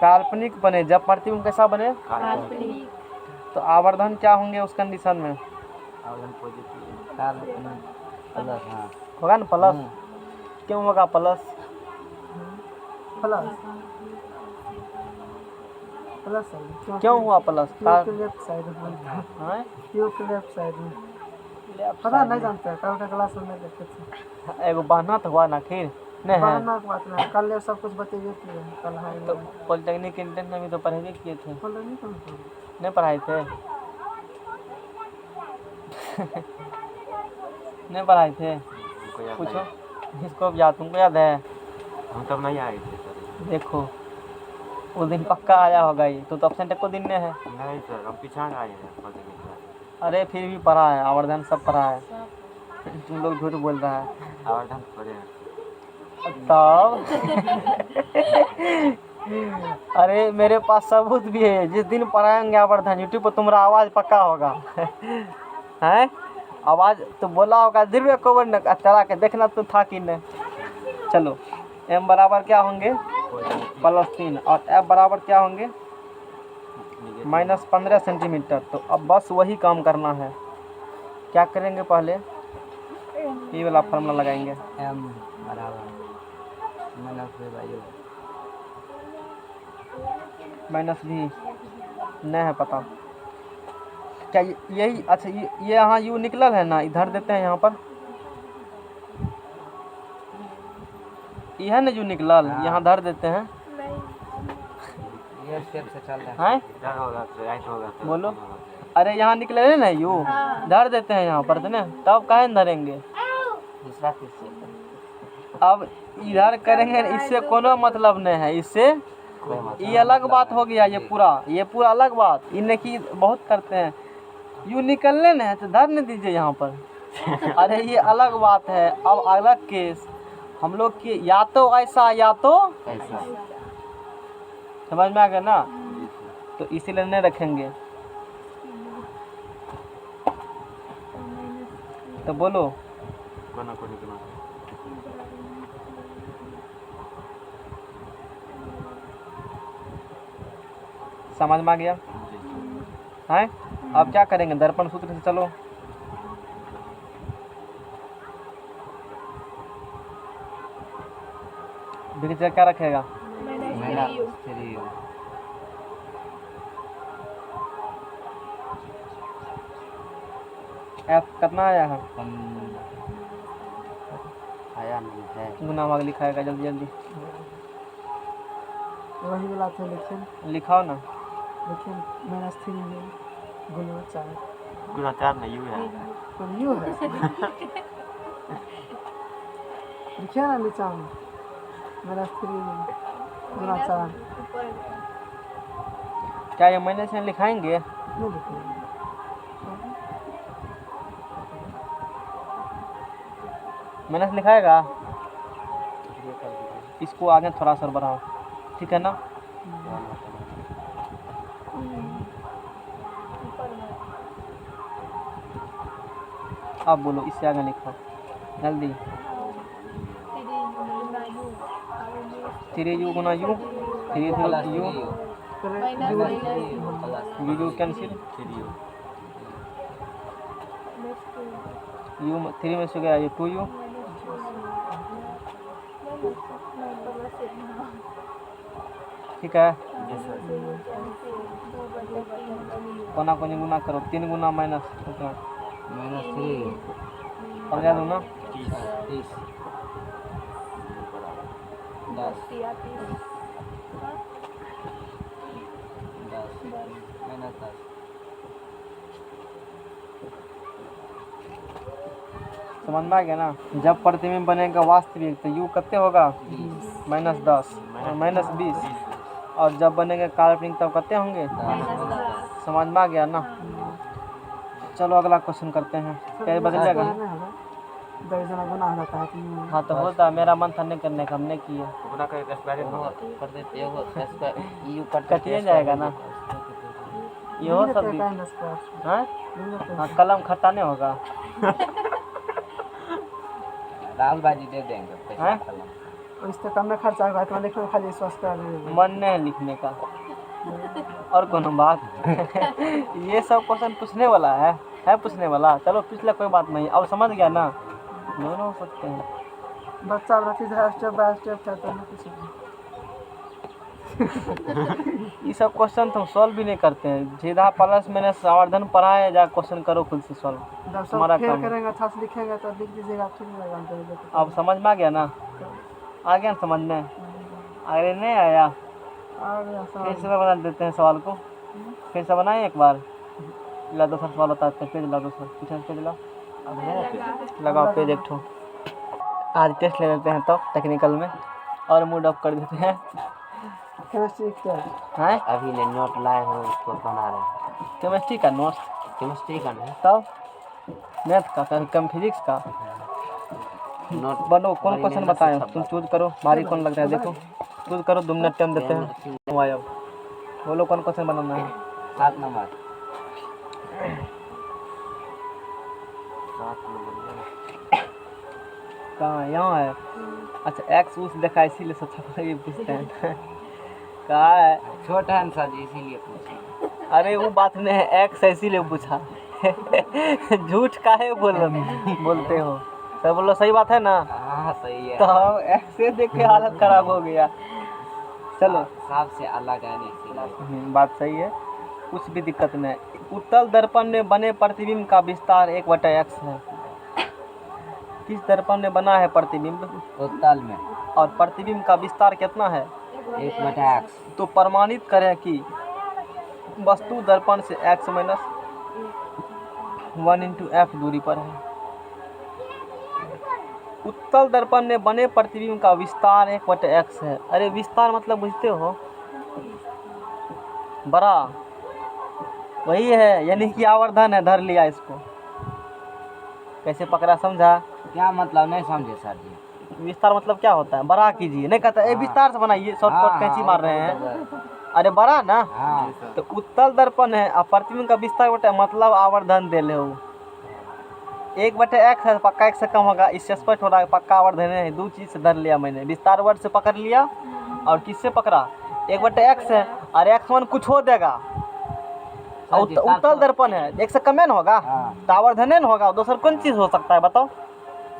काल्पनिक बने जब प्रतिबिंब कैसा बने? काल्पनिक। तो आवर्धन क्या होंगे उस कंडीशन में? आवर्धन पॉजिटिव प्लस। हाँ होगा ना प्लस। क्यों होगा प्लस? प्लस प्लस है क्यों हुआ प्लस? क्यू के लेफ्ट साइड में, हाँ? क्यू के लेफ्ट साइड में पता नहीं जानते हैं, कल का क्लास में नहीं देखे थे। एगो बहाना तो हुआ ना फिर नहीं है? बहाना की बात नहीं, कल ये सब कुछ बतेबे किए हैं, कल है तो पॉलिटेक्निक इंटर्न में भी तो पढ़ाई किए थे। नहीं कौन नहीं पढ़ाए थे? नहीं पढ़ाए थे? पूछो इसको याद, तुमको याद है? हम तब नहीं आए थे सर। देखो उस दिन पक्का आया होगा ये तो अपसेंट को दिन में है। नहीं सर, हम पिछाड़ आए हैं पॉलिटेक्निक क्लास। अरे फिर भी पढ़ा है, आवर्धन सब पढ़ा है। तुम लोग झूठ बोल रहा है। आवर्धन पढ़े हैं। तब अरे मेरे पास सबूत भी है। जिस दिन पढ़ाएंगे आवर्धन यूट्यूब पर तुम्हारा आवाज़ पक्का होगा। हैं आवाज़ तो बोला होगा दिव्य कोवर न चला के देखना तो था कि नहीं। चलो m बराबर क्या होंगे? +3 और f बराबर क्या होंगे? -15 सेंटीमीटर। तो अब बस वही काम करना है। क्या करेंगे? पहले ये वाला फार्मूला लगाएंगे। m बराबर माइनस भी नहीं है पता क्या? यही अच्छा ये यहाँ u निकलल है ना, इधर देते हैं यहाँ पर। ये है ना u निकलल, यहाँ धर देते हैं। ये स्टेप से चल रहा है। हैं इधर होगा तो राइट होगा तो बोलो। अरे यहाँ निकले है ना u, धर देते हैं यहाँ पर ना, तब काहे न धरेंगे? दूसरा किससे? अब इधर करेंगे इससे कोनो मतलब नहीं है। इससे ये अलग बात हो गया। ये पूरा अलग बात। इन्हें की बहुत करते हैं। यू निकलने नहीं है तो धर नहीं दीजिए यहाँ पर। अरे ये अलग बात है। अब अलग केस हम लोग की या तो ऐसा या तो ऐसा। समझ में आ गया ना? तो इसीलिए नहीं रखेंगे। तो बोलो कोना कोनी कोना। समझ में आ गया है? अब क्या करेंगे? दर्पण सूत्र से चलो। विकृति क्या रखेगा? F कितना आया है? आया नहीं है। गुना भाग लिखाएगा जल्दी जल्दी वही वाला थे, लेकिन लिखाओ ना। -3 गुना 4 गुना 4 नहीं यू है। तो यू है। लिखिए ना नीचा में -3 गुना 4 क्या ये महीने से लिखाएंगे? नहीं लिखिए। मैंने लिखाएगा। इसको आगे थोड़ा सा बढ़ाओ, ठीक है ना? अब बोलो, इससे आगे लिखो जल्दी। 3u गुना u, 3 u, u कैंसिल। 3 में से गया ये 2u। ठीक है, कोना कोनी गुना करो। 3 गुना माइनस कितना? -3 15 दूना 30 10 -10 समझ में आ गया ना? जब प्रतिबिंब बनेगा वास्तविक तो u कितने होगा? -10 और -20। और जब बनेंगे काल्पनिक तब करते होंगे। समझ में आ गया ना। चलो अगला क्वेश्चन करते हैं। क्या बदल जाएगा? दर्जना गुनाह रहता है कि हाँ तो होता, मेरा मन था नहीं करने का, हमने किया। अपना का एक्सपायरी होगा। कर देते हो यू कट कटिए जाएगा ना ये हो सब भी। हाँ हाँ कलम खटाने होगा। राहुल बाजी दे देंगे पैसा हैं? कलम। इससे कम में खर्चा होगा तो लिखने खाली स्वास्थ्य मन नहीं है लिखने का। और कोनो बात ये सब क्वेश्चन पूछने वाला है पूछने वाला। चलो पिछला कोई बात नहीं, अब समझ गया ना। दोनों हो सकते हैं। बच्चा वाला चीज है, स्टेप बाय स्टेप चलता है कुछ। ये सब क्वेश्चन तो सॉल्व भी नहीं करते हैं। सीधा प्लस मैंने संवर्धन पढ़ाया, जा क्वेश्चन करो खुद से सॉल्व। जब सब तुम्हारा फेल काम है। करेंगे अच्छा से लिखेंगे तो लिख दीजिएगा, ठीक रहेगा हमको। अब समझ में आ गया ना? आ गया ना समझ में? अरे नहीं आया फिर से बना देते हैं सवाल को। फिर से बनाए एक बार। ला दूसरा सवाल बताते हैं। पेज ला दूसरा, पीछे पेज ला, लगाओ पेज एक ठो। आज टेस्ट ले लेते हैं तो टेक्निकल में और मूड ऑफ कर देते हैं। केमिस्ट्री क्या हैं? अभी ने नोट लाए हैं उसको बना रहे हैं। केमिस्ट्री का नोट्स? केमिस्ट्री का नहीं, तब मैथ का, कम फिजिक्स का नोट बनो। कौन बड़ी क्वेश्चन मेहनत से बताएं? छपा। तुम चूज करो, भारी कौन लग रहा है देखो। चूज करो, 2 मिनट टाइम देते हैं। अब बोलो कौन क्वेश्चन बनाना है। 7 नंबर। कहाँ है? यहाँ है। अच्छा एक्स उस देखा इसीलिए सोचा ये पूछते हैं। कहाँ है? छोटा है सर जी इसीलिए पूछे। अरे वो बात नहीं है, एक्स है इसीलिए पूछा। झूठ काहे बोलते हो? सर बोलो सही बात है ना? हाँ सही है। तो हम एक्स से देख के हालत खराब हो गया। चलो सबसे अलग है नहीं इसीलिए। बात सही है, कुछ भी दिक्कत नहीं। उत्तल दर्पण में बने प्रतिबिंब का विस्तार 1/x है। किस दर्पण में बना है प्रतिबिंब? उत्तल में। और प्रतिबिंब का विस्तार कितना है? 1/x। तो प्रमाणित करें कि वस्तु दर्पण से x - 1 × f दूरी पर है। उत्तल दर्पण में बने प्रतिबिंब का विस्तार 1/x है। अरे विस्तार मतलब बुझते हो? बड़ा वही है, यानी कि आवर्धन है। धर लिया इसको, कैसे पकड़ा समझा? क्या मतलब नहीं समझे सर जी? विस्तार मतलब क्या होता है? बड़ा कीजिए, नहीं कहता ए विस्तार से बनाइए, शॉर्टकट कैंची मार रहे हैं। अरे बड़ा ना। हाँ तो उत्तल दर्पण है और प्रतिबिंब का विस्तार बटे मतलब आवर्धन दे ले हो। 1/x है, पक्का 1 से कम होगा। इससे स्पष्ट हो रहा है पक्का आवर्धन है। 2 चीज से धर लिया मैंने, विस्तार वर्ड से पकड़ लिया और किससे पकड़ा? 1/x है और x1 कुछ हो देगा। उत्तल दर्पण है, 1 से कम न होगा तो आवर्धन न होगा। दूसरा कौन चीज हो सकता है बताओ?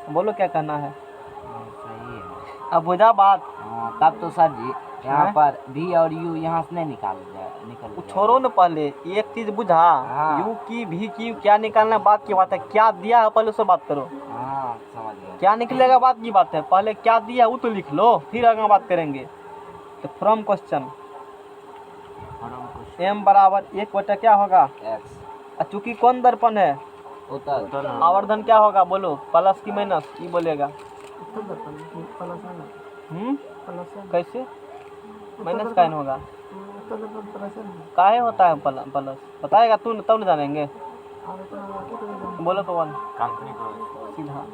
बोलो क्या करना है? सही है। अब बुझा बात? हाँ, तब तो सर जी यहाँ पर v और u यहाँ से नहीं निकल वो छोड़ो न, पहले एक चीज बुझा। हाँ। u की v की क्या निकालना बात की बात है। क्या दिया है पहले उससे बात करो। हाँ समझ गया। क्या निकलेगा बात की बात है। पहले क्या दिया है वो तो लिख लो, फिर आगे बात करेंगे। तो फ्रॉम क्वेश्चन m बराबर 1 क्या होगा? x। चूंकि कौन दर्पण है? उत्तल। आवर्धन क्या होगा बोलो? प्लस की माइनस? ये बोलेगा। उत्तल दर्पण प्लस है ना, प्लस है। कैसे माइनस का होगा? उत्तल दर्पण प्लस है ना। काहे होता है प्लस? बताएगा तू तब न जानेंगे। आगे तो बोलो तो 1 काल्पनिक होगा। सीधा।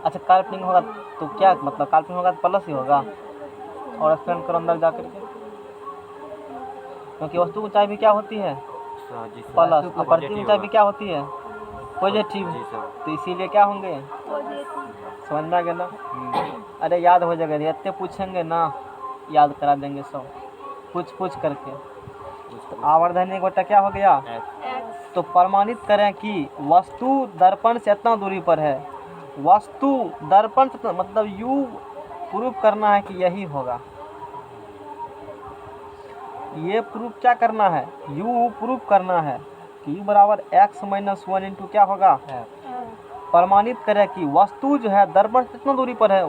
अच्छा काल्पनिक होगा तो क्या मतलब? काल्पनिक होगा तो प्लस ही होगा। और एक्सप्लेन करो अंदर जाकर के। क्योंकि वस्तु ऊंचाई भी क्या होती है? जी सर। प्लस। और प्रतिबिंब ऊंचाई भी क्या होती है? पॉजिटिव। जी सर। तो इसीलिए क्या होंगे? समझ में आ गया ना? अरे याद हो जाएगा, इतने पूछेंगे ना याद करा देंगे सब पूछ करके। तो आवर्धन 1 क्या हो गया? तो प्रमाणित करें कि वस्तु दर्पण से इतना दूरी पर है। वस्तु दर्पण से मतलब u प्रूफ करना है कि यही होगा। ये प्रूफ क्या करना है? u प्रूफ करना है कि u बराबर x - 1 × क्या होगा? प्रमाणित करें कि वस्तु जो है दर्पण से इतना दूरी पर है।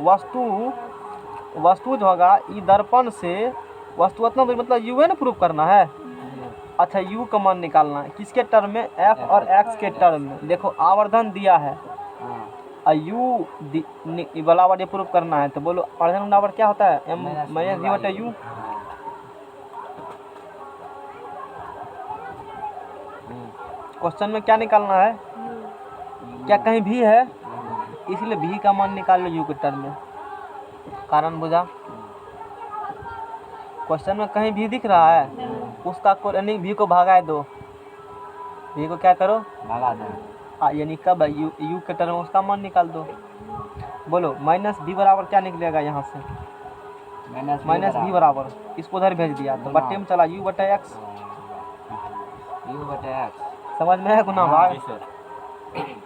वस्तु जो होगा ये दर्पण से वस्तु इतना दूरी मतलब u है ना प्रूफ करना है। अच्छा u का मान निकालना है किसके टर्म में? f और x के टर्म में। देखो आवर्धन दिया है और u बराबर ये प्रूफ करना है। तो बोलो आवर्धन बराबर क्या होता है? m - v/u। क्वेश्चन में क्या निकालना है? क्या कहीं भी है, इसलिए भी का मान निकाल लो यू के टर्म में। कारण बुझा? क्वेश्चन में कहीं भी दिख रहा है, उसका यानी भी को भगाए दो। भी को क्या करो? भगा दो। यानी कब यू के टर्म में उसका मान निकाल दो। बोलो माइनस भी बराबर क्या निकलेगा यहाँ से? माइनस भी बराबर, इसको उधर भेज दिया तो बट्टे में चला यू बटा एक्स। यू बटा एक्स समझ में है गुना भाग? जी सर।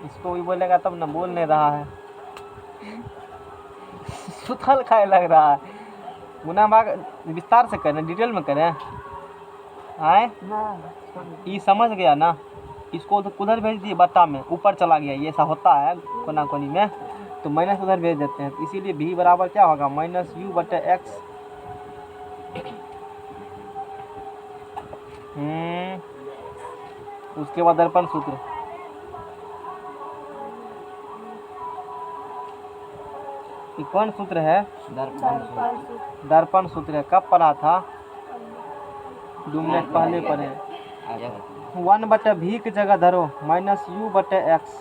इसको भी बोलेगा तब ना, बोल नहीं रहा है। सुथल खाए लग रहा है। गुना भाग विस्तार से करें, डिटेल में करें। आए ये समझ गया ना? इसको उधर भेज दिए बट्टा में, ऊपर चला गया। ये ऐसा होता है कोना कोनी में, तो माइनस उधर भेज देते हैं। इसीलिए भी बराबर क्या होगा? माइनस यू बटे एक्स। उसके बाद दर्पण सूत्र। ये कौन सूत्र है? दर्पण सूत्र है। कब पढ़ा था? 2 मिनट पहले पढ़े। 1 बटे भी की जगह धरो माइनस यू बटे एक्स।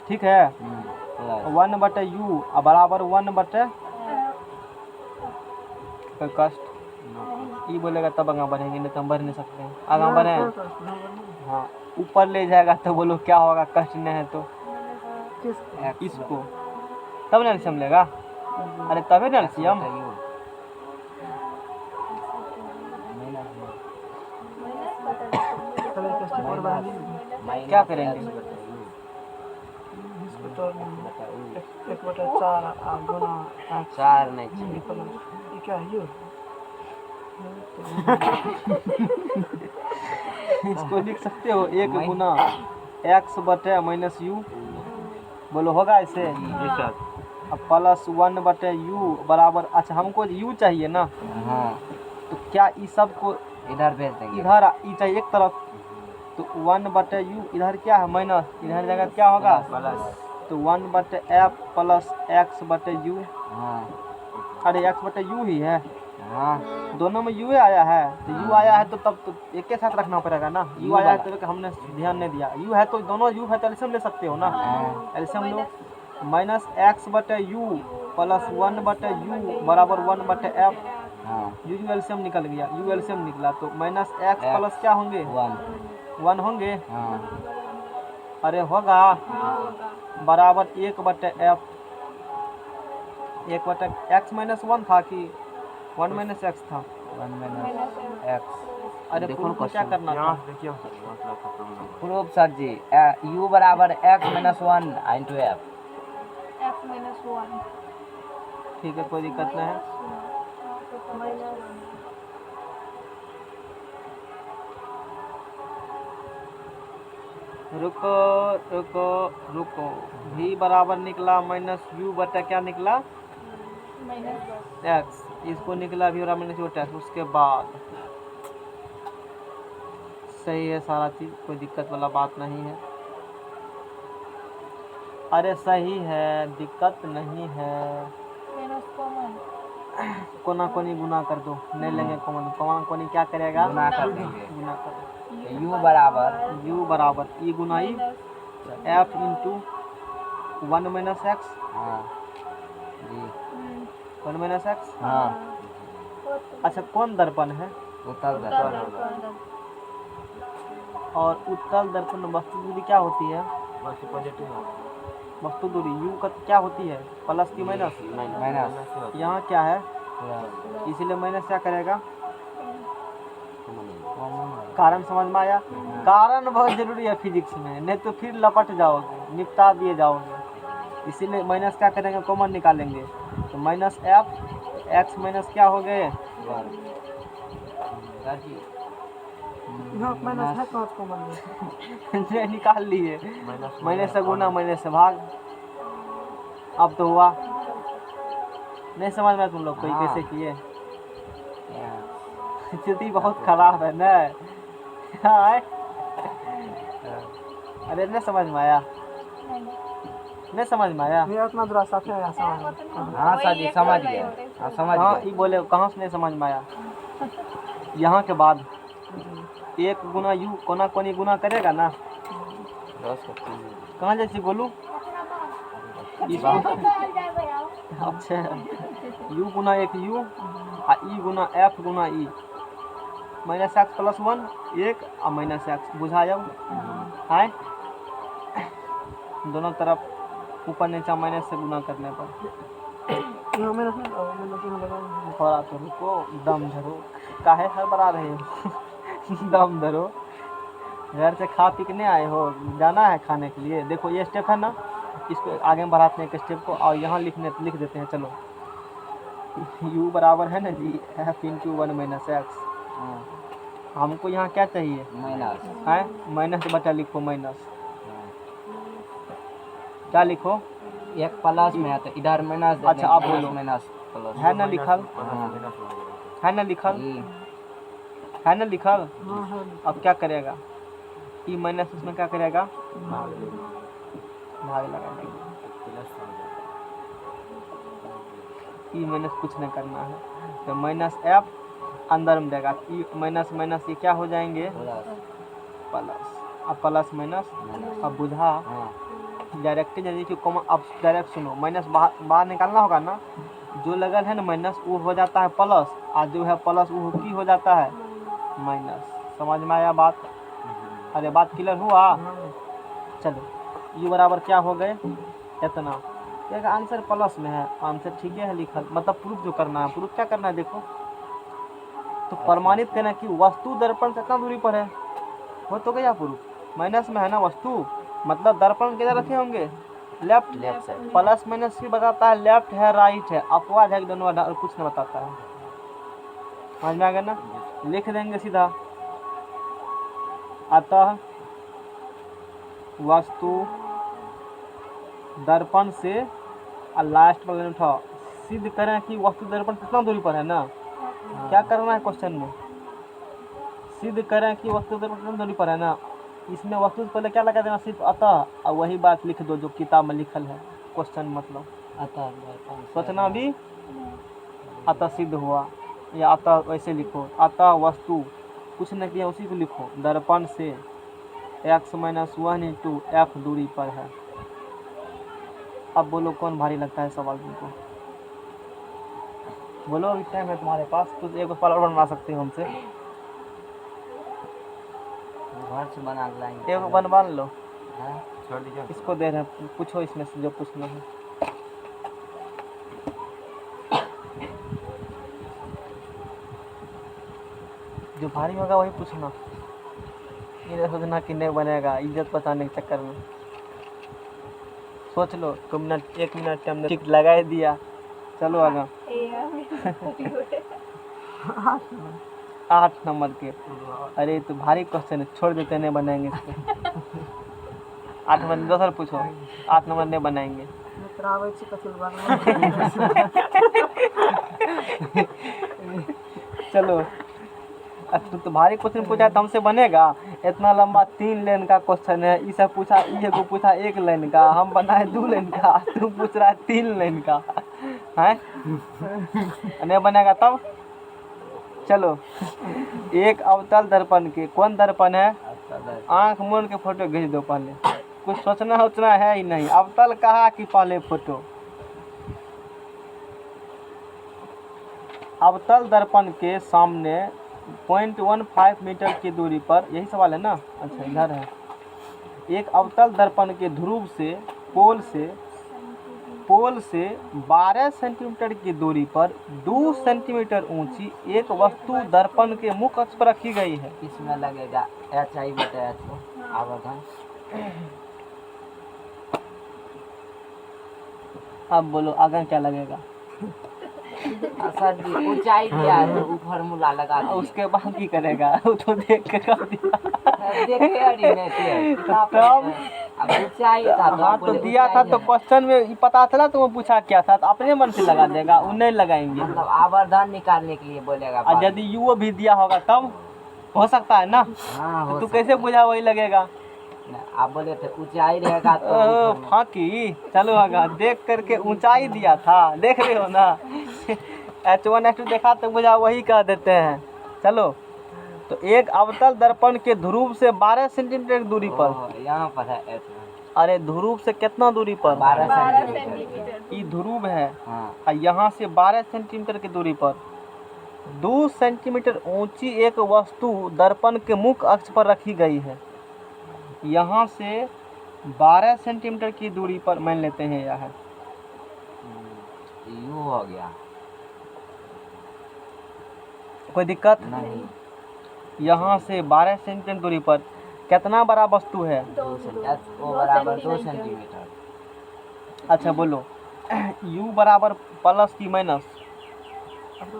ठीक है? 1 बटे यू बराबर 1 बटे कष्ट। ये बोलेगा तब आगे बढ़ेंगे, नहीं तो हम बढ़ नहीं सकते हैं। आगे बढ़े, हाँ ऊपर ले जाएगा तो बोलो क्या होगा? कष्ट नहीं है तो इसको तब एल्शियम लेगा। अरे तभी ना एल्शियम। क्या करेंगे? 4 नहीं क्या है ये? इसको लिख सकते हो 1 गुना एक्स बटे माइनस यू। बोलो होगा इसे? जी सर। अब प्लस 1 बटे यू बराबर, अच्छा हमको यू चाहिए ना, हाँ तो क्या इस सब को इधर भेज देंगे। इधर ई चाहिए एक तरफ, तो 1 बटे यू इधर क्या है? माइनस। इधर जगह क्या होगा? प्लस। तो 1 बटे एफ प्लस एक्स बटे यू। हाँ अरे एक्स बटे यू ही है, हाँ दोनों में यू आया है। तो यू आया है तो तब तो एक के साथ रखना पड़ेगा ना। यू आया है तो हमने ध्यान नहीं दिया। यू है तो दोनों यू है तो एल्शियम ले सकते हो ना। एल्शियम लो। माइनस एक्स बटे यू प्लस 1 बटे यू बराबर 1 बटे एफ। यू एल्शियम निकल गया, यू एल्शियम निकला तो माइनस एक्स प्लस क्या होंगे? 1 होंगे। अरे होगा बराबर 1 बटे एफ। 1 बटे एक्स माइनस 1 था कि 1 माइनस एक्स था? 1 माइनस एक्स। अरे देखो को क्या करना था? देखिए मतलब प्रूफ सर जी, u बराबर x माइनस 1 इंटू एफ। ठीक है, कोई दिक्कत नहीं है। रुको रुको रुको। भी बराबर निकला माइनस यू बटा क्या निकला? एक्स। इसको निकला भी बराबर माइनस यू बटा एक्स। उसके बाद सही है सारा चीज़, कोई दिक्कत वाला बात नहीं है। अरे सही है, दिक्कत नहीं है। कोना कोनी गुना कर दो, नहीं लेंगे कॉमन। कॉमन कोनी क्या करेगा? गुना कर देंगे। गुना कर। u बराबर यू बराबर ई गुना e f into 1 minus x. हाँ जी 1 माइनस एक्स। हाँ अच्छा कौन दर्पण है? उत्तल दर्पण। और उत्तल दर्पण वस्तु दूरी क्या होती है? बस पॉजिटिव वस्तु दूरी यू का क्या होती है? प्लस की माइनस? माइनस। यहाँ क्या है? इसीलिए माइनस क्या करेगा? कारण समझ में आया? कारण बहुत जरूरी है फिजिक्स में, नहीं तो फिर लपट जाओगे, निपटा दिए जाओगे। इसीलिए माइनस क्या करेंगे? कॉमन निकालेंगे। तो माइनस एफ एक्स माइनस क्या हो गए? माइनस है कौन को मान निकाल लिए। माइनस से गुना माइनस से भाग। अब तो हुआ। नहीं समझ में तुम लोग कोई कैसे किए? स्थिति बहुत खराब है ना। अरे नहीं समझ में आया? नहीं समझ में आया? ये उतना दूर साथ है समझ। हाँ सर जी समझ गए। हाँ समझ हाँ गए। ये बोले कहाँ से नहीं समझ में आया? यहाँ के बाद 1 गुना यू कोना कोनी गुना करेगा ना। 10 का 3 कहाँ जैसी बोलूँ अच्छा यू गुना 1 यू आ ई गुना एफ गुना ई माइनस एक्स प्लस 1 1 और माइनस एक्स बुझा जाओ है दोनों तरफ ऊपर नीचा माइनस से गुना करने पर। यहाँ मैंने लगा थोड़ा तो रुको दम धरो काहे हड़बड़ा रहे हो दम धरो घर से खा पी के नहीं आए हो जाना है खाने के लिए। देखो ये स्टेप है ना इसको आगे बढ़ाते हैं एक स्टेप को और यहाँ लिख देते हैं। चलो u बराबर है ना जी एफ इंटू 1 माइनस एक्स। हमको यहाँ क्या चाहिए माइनस है माइनस बचा लिखो माइनस क्या लिखो 1 प्लस में है तो इधर माइनस। अच्छा आप बोलो माइनस प्लस है ना लिखल है ना लिखल है ना लिखल। हाँ है अब क्या करेगा ई माइनस उसमें क्या करेगा भाग लगा देंगे। ई माइनस कुछ नहीं करना है तो माइनस एफ अंदर में देगा ई माइनस माइनस ये क्या हो जाएंगे प्लस। अब प्लस माइनस अब बुझा डायरेक्ट यदि कॉमन अब डायरेक्ट सुनो माइनस बाहर निकालना होगा ना जो लगल है ना माइनस वो हो जाता है प्लस और जो है प्लस वो की हो जाता है माइनस। समझ में आया बात। अरे बात क्लियर हुआ। चलो यू बराबर क्या हो गए इतना एक आंसर प्लस में है आंसर ठीक है लिखल मतलब प्रूफ जो करना है प्रूफ क्या करना है देखो तो प्रमाणित करना कि वस्तु दर्पण से कितना दूरी पर है वो तो गया प्रूफ माइनस में है ना वस्तु मतलब दर्पण किधर रखे होंगे लेफ्ट साइड प्लस माइनस की बताता है लेफ्ट है राइट है अपवाद है दोनों और कुछ नहीं बताता है। समझ में आ गया ना लिख देंगे सीधा। अतः वस्तु दर्पण से और लास्ट पर उठाओ सिद्ध करें कि वस्तु दर्पण कितना दूरी पर है ना। क्या करना है क्वेश्चन में सिद्ध करें कि वस्तु दर्पण कितना दूरी पर है ना। इसमें वस्तु से पहले क्या लगा देना सिर्फ अतः और वही बात लिख दो जो किताब में लिखल है क्वेश्चन मतलब अतः सोचना भी अतः सिद्ध हुआ या अतः वैसे लिखो अतः वस्तु कुछ नहीं किया उसी को लिखो दर्पण से x माइनस 1 इंटू एफ दूरी पर है। अब बोलो कौन भारी लगता है सवाल तुमको बोलो अभी टाइम है तुम्हारे पास कुछ एक सवाल बना सकते हो हमसे घर से बना के लाएंगे एक बनवा लो छोड़ दीजिए इसको दे रहे हैं पूछो इसमें से जो पूछना है। जो भारी होगा वही पूछना ये नहीं सोचना कि नहीं बनेगा इज्जत बचाने के चक्कर में। सोच लो 2 मिनट 1 मिनट टाइम ठीक लगा ही दिया। चलो आगा 8 नंबर के अरे तो भारी क्वेश्चन है छोड़ देते नहीं बनाएंगे इसको 8 नंबर दूसरा पूछो 8 नंबर नहीं बनाएंगे मित्र आवे छी कथि बनवा चलो अब तो भारी क्वेश्चन पूछा तो हमसे बनेगा इतना लंबा 3 लाइन का क्वेश्चन है ये सब पूछा ये को पूछा 1 लाइन का हम बनाए 2 लाइन का तू पूछ रहा है 3 लाइन का है नहीं बनेगा तब। चलो एक अवतल दर्पण के कौन दर्पण है आंख मूंद के फोटो भेज दो पहले कुछ सोचना उतना है ही नहीं अवतल कहा कि पहले फोटो। अवतल दर्पण के सामने 0.15 मीटर की दूरी पर यही सवाल है ना। अच्छा इधर है एक अवतल दर्पण के ध्रुव से पोल से 12 सेंटीमीटर की दूरी पर 2 सेंटीमीटर ऊंची एक वस्तु दर्पण के मुख अक्ष पर रखी गई है। इसमें लगेगा HI बटा H आवर्धन। अब बोलो आगे क्या लगेगा सर जी ऊंचाई दिया है तो वो फार्मूला लगा दीजिए। उसके बाद की करेगा वो तो देख के कर दिया देखे अरे नहीं थे तब अब ऊंचाई था हाँ तो दिया था तो क्वेश्चन में पता चला तो वो पूछा क्या था तो अपने मन से लगा देगा वो नहीं लगाएंगे मतलब आवर्धन निकालने के लिए बोलेगा। और यदि यू भी दिया होगा तब हो सकता है ना। हाँ हो तू कैसे बुझा वही लगेगा आप बोले थे ऊंचाई रहेगा तो फाकी चलो आगा देख करके ऊंचाई दिया था देख रहे हो ना H1 H2 देखा तो बुझा वही कह देते हैं। चलो तो एक अवतल दर्पण के ध्रुव से 12 सेंटीमीटर की दूरी पर, यहाँ पर है एच में। अरे ध्रुव से कितना दूरी पर? 12 सेंटीमीटर। ये ध्रुव है हाँ और यहाँ से 12 सेंटीमीटर की दूरी पर 2 सेंटीमीटर ऊंची एक वस्तु दर्पण के मुख्य अक्ष पर रखी गई है। यहाँ से 12 सेंटीमीटर की दूरी पर मान लेते हैं यह है। यू हो गया, कोई दिक्कत? नहीं यहाँ से 12 सेंटीमीटर दूरी पर कितना बड़ा वस्तु है? एच ओ बराबर 2 सेंटीमीटर। अच्छा बोलो, u बराबर प्लस की माइनस? अब तो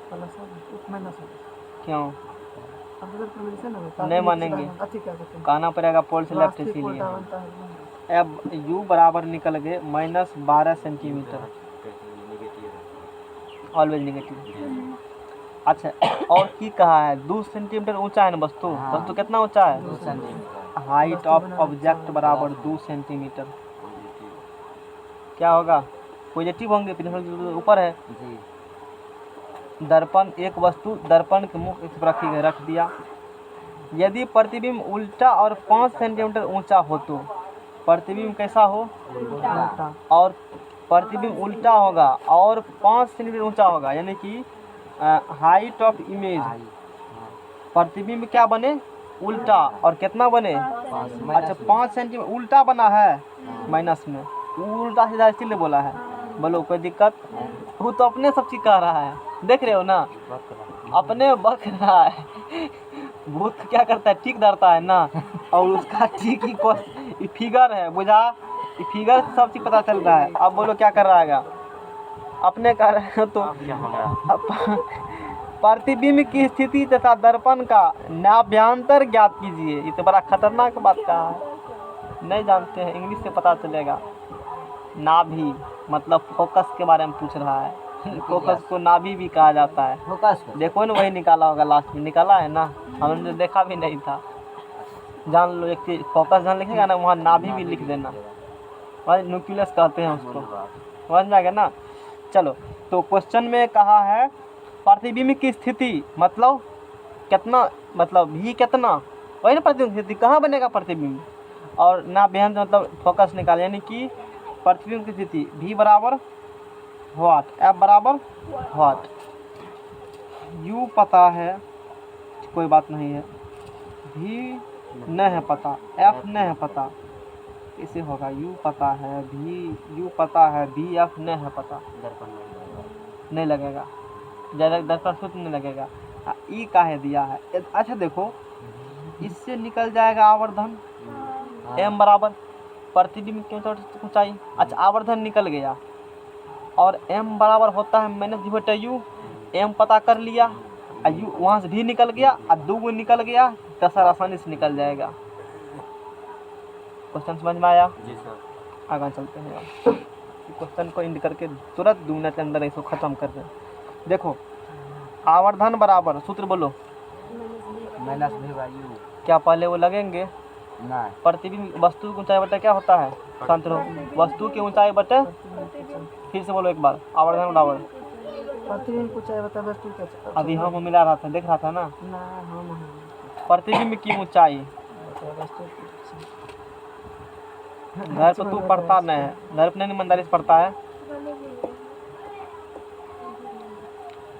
प्लस माइनस है, क्यों अब तो से ना नहीं मानेंगे? अच्छी क्या कहते हैं, कहना पड़ेगा पोल से लेफ्ट, प्लास्टिक इसीलिए उल्टा बनता है। अब u बराबर निकल गए -12 सेंटीमीटर, ऑलवेज नेगेटिव। अच्छा, और की कहा है 2 सेंटीमीटर ऊंचा है ना वस्तु? हाँ। वस्तु कितना ऊंचा है? 2 सेंटीमीटर। हाइट ऑफ ऑब्जेक्ट बराबर 2 सेंटीमीटर। क्या होगा? पॉजिटिव होंगे, प्रिंसिपल ऊपर है। जी दर्पण एक वस्तु दर्पण के मुख पर रखी गई, रख दिया। यदि प्रतिबिंब उल्टा और 5 सेंटीमीटर ऊंचा हो तो प्रतिबिंब कैसा हो? उल्टा। और प्रतिबिंब उल्टा होगा और 5 सेंटीमीटर ऊंचा होगा, यानी कि हाइट ऑफ इमेज, प्रतिबिंब क्या बने? उल्टा, और कितना बने? अच्छा 5 सेंटीमीटर उल्टा बना है माइनस में, उल्टा सीधा इसलिए बोला है। बोलो कोई दिक्कत? वो तो अपने सब चीज कह रहा है, देख रहे हो ना, अपने बक रहा है। भूत क्या करता है? ठीक धरता है ना, और उसका ठीक ही फिगर है, बुझा? ये फिगर से सब चीज पता चल रहा है। अब बोलो क्या कर रहा है? अपने कर रहे हो तो प्रतिबिंब की स्थिति तथा दर्पण का नाभ्यंतर ज्ञात कीजिए। ये तो बड़ा खतरनाक बात कहा है, नहीं जानते हैं, इंग्लिश से पता चलेगा। नाभि मतलब फोकस के बारे में पूछ रहा है। फोकस को नाभि भी कहा जाता है। फोकस को देखो ना, वही निकाला होगा लास्ट में, निकाला है ना, हमने देखा भी नहीं था। जान लो एक चीज, फोकस जहाँ लिखेगा ना वहाँ नाभि भी लिख देना, वहाँ न्यूक्लियस कहते हैं उसको, समझ में आ गया ना। चलो, तो क्वेश्चन में कहा है प्रतिबिंब की स्थिति मतलब कितना, मतलब भी कितना, वही ना प्रतिबिंब की स्थिति, कहाँ बनेगा प्रतिबिंब, और नाभ्यंतर मतलब फोकस निकाल, यानी कि प्रतिबिंब की स्थिति भी बराबर व्हाट, एफ बराबर व्हाट। यू पता है, कोई बात नहीं है, भी नहीं है पता, एफ नहीं है पता, इसे होगा यू पता है, भी यू पता है, भी एफ नहीं है पता, दर्पण नहीं लगेगा, ज़्यादा दर्पण सूत्र नहीं लगेगा। ई काहे दिया है? अच्छा देखो, इससे निकल जाएगा आवर्धन एम बराबर प्रतिबिंब की ऊंचाई। अच्छा आवर्धन निकल गया, और एम बराबर होता है माइनस डिवाइड यू, एम पता कर लिया, और यू वहाँ से भी निकल गया, और 2 निकल गया, दस आसानी से निकल जाएगा। क्वेश्चन समझ में आया? जी सर। आगे चलते हैं। क्वेश्चन को इंड करके तुरंत 2 मिनट के अंदर इसको ख़त्म कर दें। देखो, आवर्धन बराबर सूत्र बोलो, माइनस भी बाई यू। क्या पहले वो लगेंगे? नहीं, प्रतिबिंब वस्तु की ऊंचाई बटे क्या होता है? शांत रहो, वस्तु की ऊंचाई बटे, फिर से बोलो एक बार, आवर्धन बराबर, प्रतिबिंब को चाहे बता वस्तु क्या अभी हम मिला रहा था, देख रहा था ना, ना हम प्रतिबिंब की ऊंचाई। घर पर तू पढ़ता नहीं है, घर पर नहीं ईमानदारी से पढ़ता है।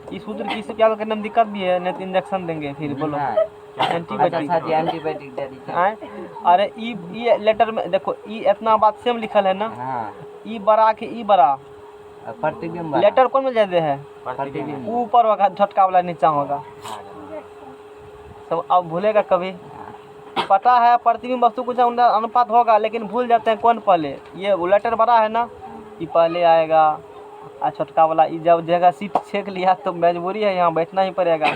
इस सूत्र की से क्या करने में दिक्कत भी है, नहीं तो इंजेक्शन देंगे फिर। बोलो एंटीबायोटिक। अच्छा जी एंटीबायोटिक दे दीजिए। अरे ई लेटर में देखो, ई इतना बात सेम लिखल है ना, हाँ, ई बड़ा के ई बड़ा, प्रतिबिंब लेटर कौन में ज्यादा है? प्रतिबिंब ऊपर होगा, झटका वाला नीचा होगा, सब अब भूलेगा कभी। पता है प्रतिबिंब वस्तु कुछ अनुपात होगा, लेकिन भूल जाते हैं कौन पहले। ये लेटर बड़ा है ना, ये पहले आएगा, और छोटका वाला ई जब जगह सीट छेक लिया तो मजबूरी है यहाँ बैठना ही पड़ेगा।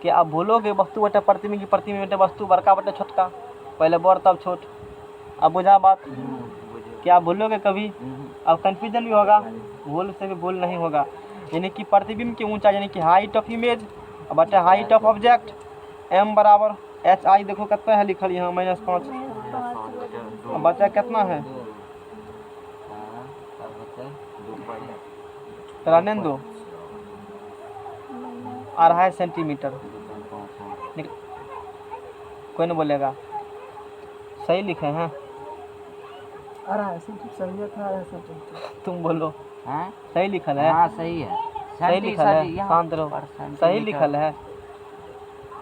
कि आप भूलोगे वस्तु बटे प्रतिबिंब की, प्रतिबिंब बटे वस्तु, बड़का बटे छोटका, पहले बड़ तब छोट। अब बुझा बात? क्या आप भूलोगे कभी? अब कंफ्यूजन भी होगा, भूल से भी भूल नहीं होगा। यानी कि प्रतिबिंब की ऊंचाई यानी कि हाइट ऑफ इमेज बटे हाइट ऑफ ऑब्जेक्ट, एम बराबर एच आई, देखो कितना है लिखल यहाँ -5, अब बचा कितना है? रहने दो, 2.5 सेंटीमीटर, कोई नहीं बोलेगा। सही लिखे हैं, अढ़ाई सेंटीमीटर सही है, 18 सेंटीमीटर। तुम बोलो। हैं? सही लिखल है, हाँ सही है। सही लिखल है, यहाँ शांत रहो। पर सही सेंटीमीटर। लिखल है,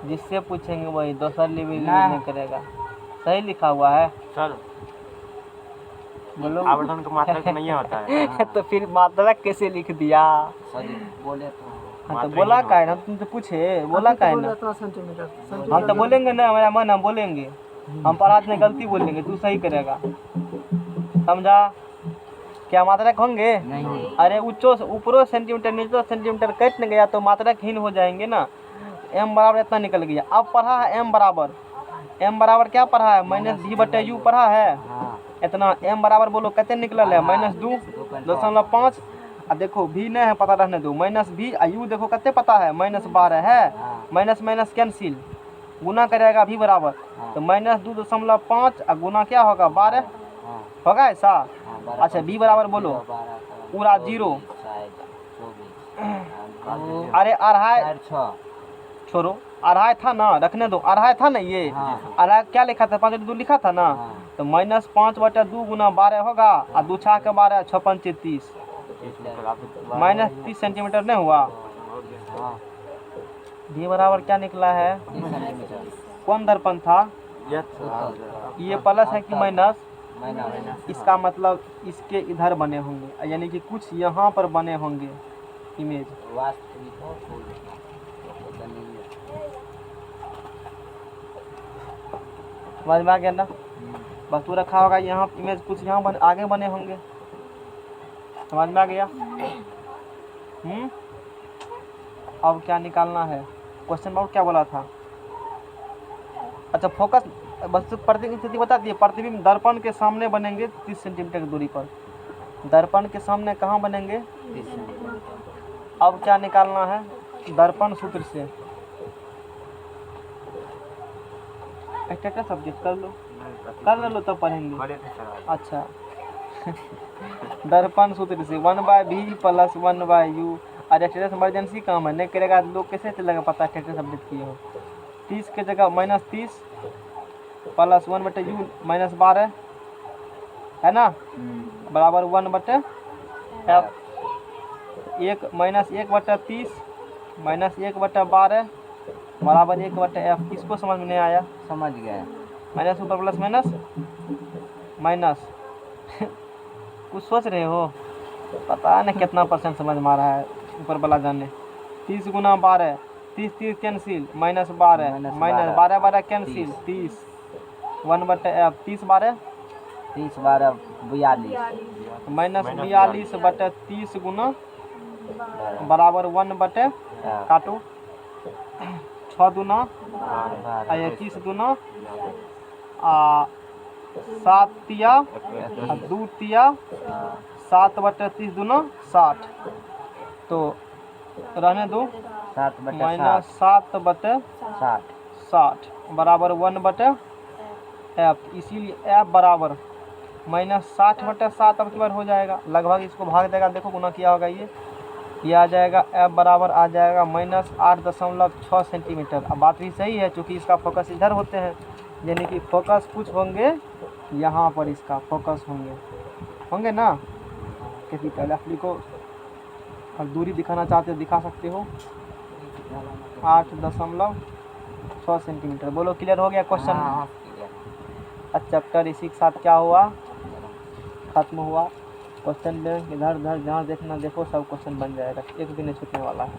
जिससे पूछेंगे वही, दूसरा लिविंग ना। नहीं करेगा। सही लिखा हुआ है, सर बोलो। आवर्धन का मात्रक नहीं होता है। तो फिर मात्रा कैसे लिख दिया? सॉरी बोले तो हाँ तो बोला का है ना, तुम तो पूछे, बोला का है ना। 18 सेंटीमीटर। हम तो बोलेंगे ना, हमारा मन, हम बोलेंगे, हम परात में गलती बोलेंगे, तू सही करेगा, समझा? क्या मात्रक होंगे? नहीं। अरे ऊंचो ऊपरो सेंटीमीटर नीचे सेंटीमीटर कट न गया तो मात्रक हीन हो जाएंगे ना। m बराबर इतना निकल गया। अब पढ़ा है m बराबर क्या पढ़ा है? माइनस v बटे u पढ़ा है हाँ इतना। m बराबर बोलो कितने निकलल है? -2.5। अब देखो v नहीं है पता रहने दो, माइनस v और u देखो कितने पता है? -12 है। माइनस माइनस कैंसिल, गुना करेगा v बराबर, तो -2.5 और गुना क्या होगा? 12 हाँ होगा ऐसा। हाँ, अच्छा v बराबर बोलो पूरा 0। अरे अढ़ाई छोड़ो, अढ़ाई था ना, रखने दो, अढ़ाई था ना ये। हाँ। अढ़ाई क्या लिखा था? 5 2 लिखा था ना। हाँ। तो -5/2 गुना 12 होगा, और 2 6 के 12, 6 5 30, -30 सेंटीमीटर नहीं हुआ। हाँ v बराबर क्या निकला है? कौन दर्पण था? ये प्लस है कि माइनस? इसका मतलब इसके इधर बने होंगे, यानी कि कुछ यहाँ पर बने होंगे इमेज। समझ में आ गया ना? वस्तु रखा होगा यहाँ, इमेज कुछ यहाँ आगे बने होंगे। समझ में आ गया? अब क्या निकालना है? क्वेश्चन मार्क क्या बोला था? अच्छा फोकस, बस प्रतिबिंब स्थिति बता दिए। प्रतिबिंब दर्पण के सामने बनेंगे 30 सेंटीमीटर की दूरी पर। दर्पण के सामने कहाँ बनेंगे? अब क्या निकालना है? दर्पण सूत्र से। एक्स्ट्रा सब्जेक्ट कर लो तब पढ़ेंगे। अच्छा दर्पण सूत्र से 1/v + 1/u। और एक्स्ट्रा इमरजेंसी काम है, नहीं करेगा लोग कैसे चलेगा पता एक्स्ट्रा सब्जेक्ट किए हो। 30 के जगह -30 + 1/u -12 है ना, बराबर 1/f। 1 -1/30 -1/12 बराबर 1/f। इसको समझ में नहीं आया? समझ गया। माइनस ऊपर प्लस माइनस कुछ सोच रहे हो? पता नहीं कितना परसेंट समझ में आ रहा है, ऊपर वाला जाने। 30 गुना 12, 30 कैंसिल, -12 -12 कैंसिल, 30 1/f। 30 12 30 12 42 -42/30 गुना बराबर 1/, काटो 6 दूना 21 दूना 7 तिया 2 तिया 7/30 दूना 60। तो रहने दो -7/60 बराबर 1/f। इसीलिए f बराबर -60/7 अब की बार हो जाएगा, लगभग इसको भाग देगा। देखो गुना किया होगा, ये आ जाएगा f बराबर आ जाएगा -8.6 सेंटीमीटर। अब बात भी सही है, क्योंकि इसका फोकस इधर होते हैं, यानी कि फोकस कुछ होंगे यहाँ पर, इसका फोकस होंगे ना। कैपिटल एफ लिखो, और दूरी दिखाना चाहते हो दिखा सकते हो, 8.6 सेंटीमीटर। बोलो क्लियर हो गया क्वेश्चन? चैप्टर इसी के साथ क्या हुआ? खत्म हुआ। क्वेश्चन में इधर उधर जहाँ देखना देखो, सब क्वेश्चन बन जाएगा, एक भी नहीं छूटने वाला है।